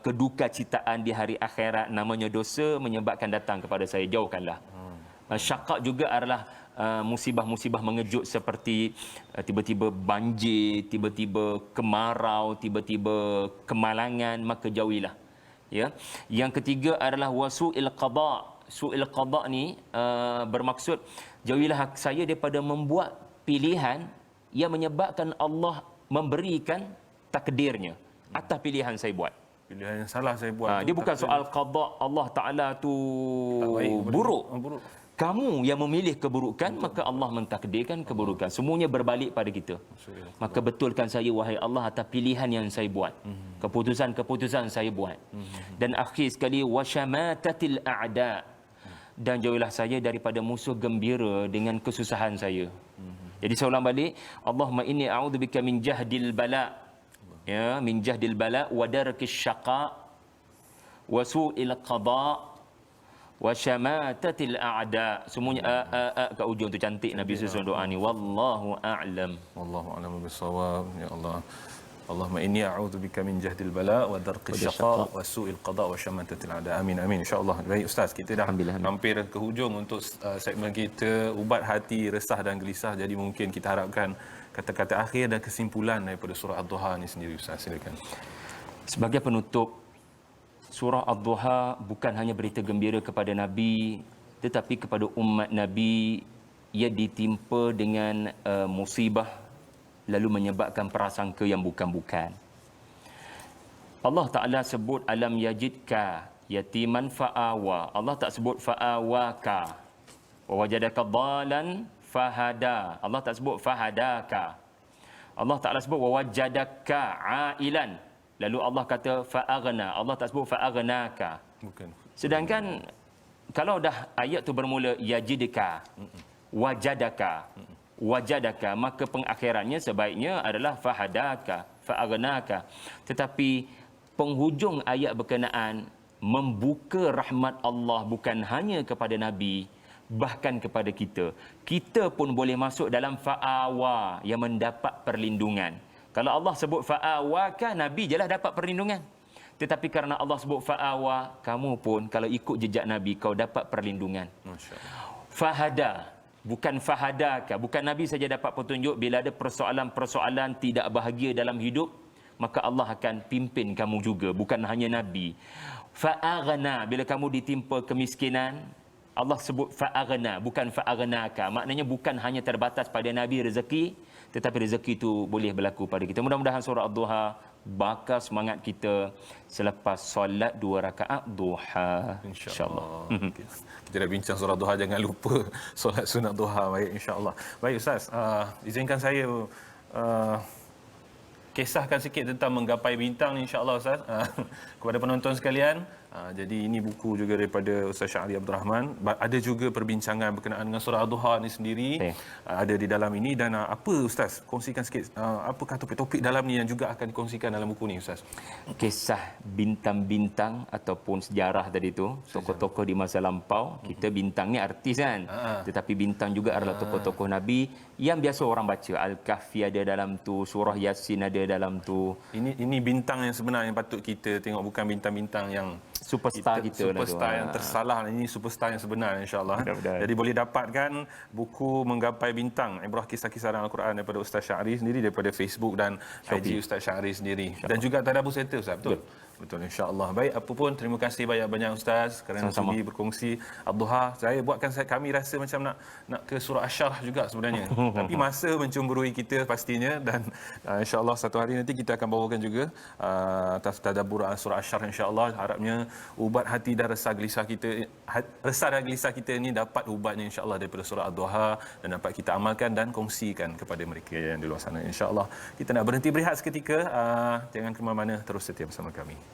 Speaker 2: kedukacitaan di hari akhirat, namanya dosa, menyebabkan datang kepada saya. Jauhkanlah. Syaqa juga adalah musibah-musibah mengejut seperti tiba-tiba banjir, tiba-tiba kemarau, tiba-tiba kemalangan, maka jauhilah. Ya. Yang ketiga adalah wasu'il qada'. Su'il qada' ni bermaksud jauhilah saya daripada membuat pilihan yang menyebabkan Allah memberikan takdirnya atas pilihan saya buat.
Speaker 1: Pilihan yang salah saya buat.
Speaker 2: Dia bukan soal qada' Allah Ta'ala tu buruk. Kamu yang memilih keburukan, maka Allah mentakdirkan keburukan. Semuanya berbalik pada kita. Maka betulkan saya, wahai Allah, atas pilihan yang saya buat. Keputusan-keputusan saya buat. Dan akhir sekali, wasyamatatil a'da'. Dan jauhilah saya daripada musuh gembira dengan kesusahan saya. Jadi saya ulang balik, Allahumma inni a'udzubika min jahdil bala'. Ya, min jahdil bala' wa darkis syaqa' wa su'il qada' wa syamatatil a'da'. Semuanya kat ujung tu cantik Nabi susun doa ni. Wallahu a'lam.
Speaker 1: Wallahu a'lam bissawab. Ya Allah. Allahumma inni a'udzubika min jahdil bala' wa darkis syaqa' wa su'il qada' wa syamatatil a'da'. Amin amin insyaallah. Baik Ustaz, kita dah hampir ke hujung untuk segmen kita ubat hati resah dan gelisah. Jadi mungkin kita harapkan kata-kata akhir dan kesimpulan daripada surah Ad-Duha ni sendiri, Ustaz. Silakan.
Speaker 2: Sebagai penutup, surah Ad-Duha bukan hanya berita gembira kepada Nabi, tetapi kepada umat Nabi. Ia ditimpa dengan musibah, lalu menyebabkan prasangka yang bukan-bukan. Allah Ta'ala sebut alam yajidka yatiman fa'awa. Allah tak sebut fa'awaka. Wa wajadaka dhalan fahada. Allah tak sebut fahadaka. Allah Ta'ala sebut wawajadaka ailan. Lalu Allah kata fa'aghna. Allah tak sebut fa'aghnaka.
Speaker 1: Bukan.
Speaker 2: Sedangkan kalau dah ayat tu bermula yajidka, wajadaka, wajadaka, maka pengakhirannya sebaiknya adalah fahadaka, fa'aghnaka. Tetapi penghujung ayat berkenaan membuka rahmat Allah bukan hanya kepada Nabi, bahkan kepada kita. Kita pun boleh masuk dalam fa'awa yang mendapat perlindungan. Kalau Allah sebut fa'awaka, Nabi je lah dapat perlindungan. Tetapi kerana Allah sebut fa'awa, kamu pun kalau ikut jejak Nabi, kau dapat perlindungan.
Speaker 1: Masya-Allah.
Speaker 2: Fahada, bukan fahadaka. Bukan Nabi saja dapat petunjuk. Bila ada persoalan-persoalan tidak bahagia dalam hidup, maka Allah akan pimpin kamu juga. Bukan hanya Nabi. Fa'aghna, bila kamu ditimpa kemiskinan, Allah sebut fa'aghna, bukan fa'aghnaka. Maknanya bukan hanya terbatas pada Nabi rezeki, tetapi rezeki itu boleh berlaku pada kita. Mudah-mudahan surah Ad-Duha bakar semangat kita selepas solat 2 rakaat duha, insya-Allah.
Speaker 1: Okay. Kita dah bincang surah Duha, jangan lupa solat sunat duha. Baik, insya-Allah. Baik Ustaz, izinkan saya kisahkan sikit tentang menggapai bintang ni, insya-Allah Ustaz, kepada penonton sekalian. Jadi ini buku juga daripada Ustaz Syahri Abdul Rahman. Ada juga perbincangan berkenaan dengan surah Ad-Duha ni sendiri, ada di dalam ini. Dan apa Ustaz, kongsikan sikit apakah topik-topik dalam ni yang juga akan dikongsikan dalam buku ni Ustaz?
Speaker 2: Kisah bintang-bintang ataupun sejarah tadi tu, tokoh-tokoh di masa lampau. Kita bintang ni artis kan, tetapi bintang juga adalah tokoh-tokoh Nabi yang biasa orang baca. Al-Kahfi ada dalam tu, surah Yasin ada dalam tu.
Speaker 1: Ini bintang yang sebenar yang patut kita tengok, bukan bintang-bintang yang
Speaker 2: superstar kita
Speaker 1: superstar
Speaker 2: lah
Speaker 1: yang tersalah. Ini superstar yang sebenar, insya-Allah.
Speaker 2: Mudah-mudahan.
Speaker 1: Jadi boleh dapatkan buku Menggapai Bintang, Ibrah Kisah-Kisah dalam Al-Quran daripada Ustaz Syahri sendiri, daripada Facebook dan IG Ustaz Syahri sendiri. Dan juga Tadabbur Center Ustaz, betul? Betul, insya-Allah. Baik, apa pun terima kasih banyak-banyak Ustaz kerana sudi berkongsi Ad-Duha. Kami rasa macam nak ke surah Asy-Syarah juga sebenarnya. Tapi masa mencemburui kita pastinya, dan insya-Allah satu hari nanti kita akan bawakan juga atas tadabbur surah Asy-Syarah, insya-Allah. Harapnya ubat hati dan resah gelisah kita, resah dan gelisah kita ini dapat ubatnya, insya-Allah, daripada surah Ad-Duha, dan dapat kita amalkan dan kongsikan kepada mereka yang di luar sana, insya-Allah. Kita nak berhenti berehat seketika, jangan ke mana-mana, terus setia bersama kami.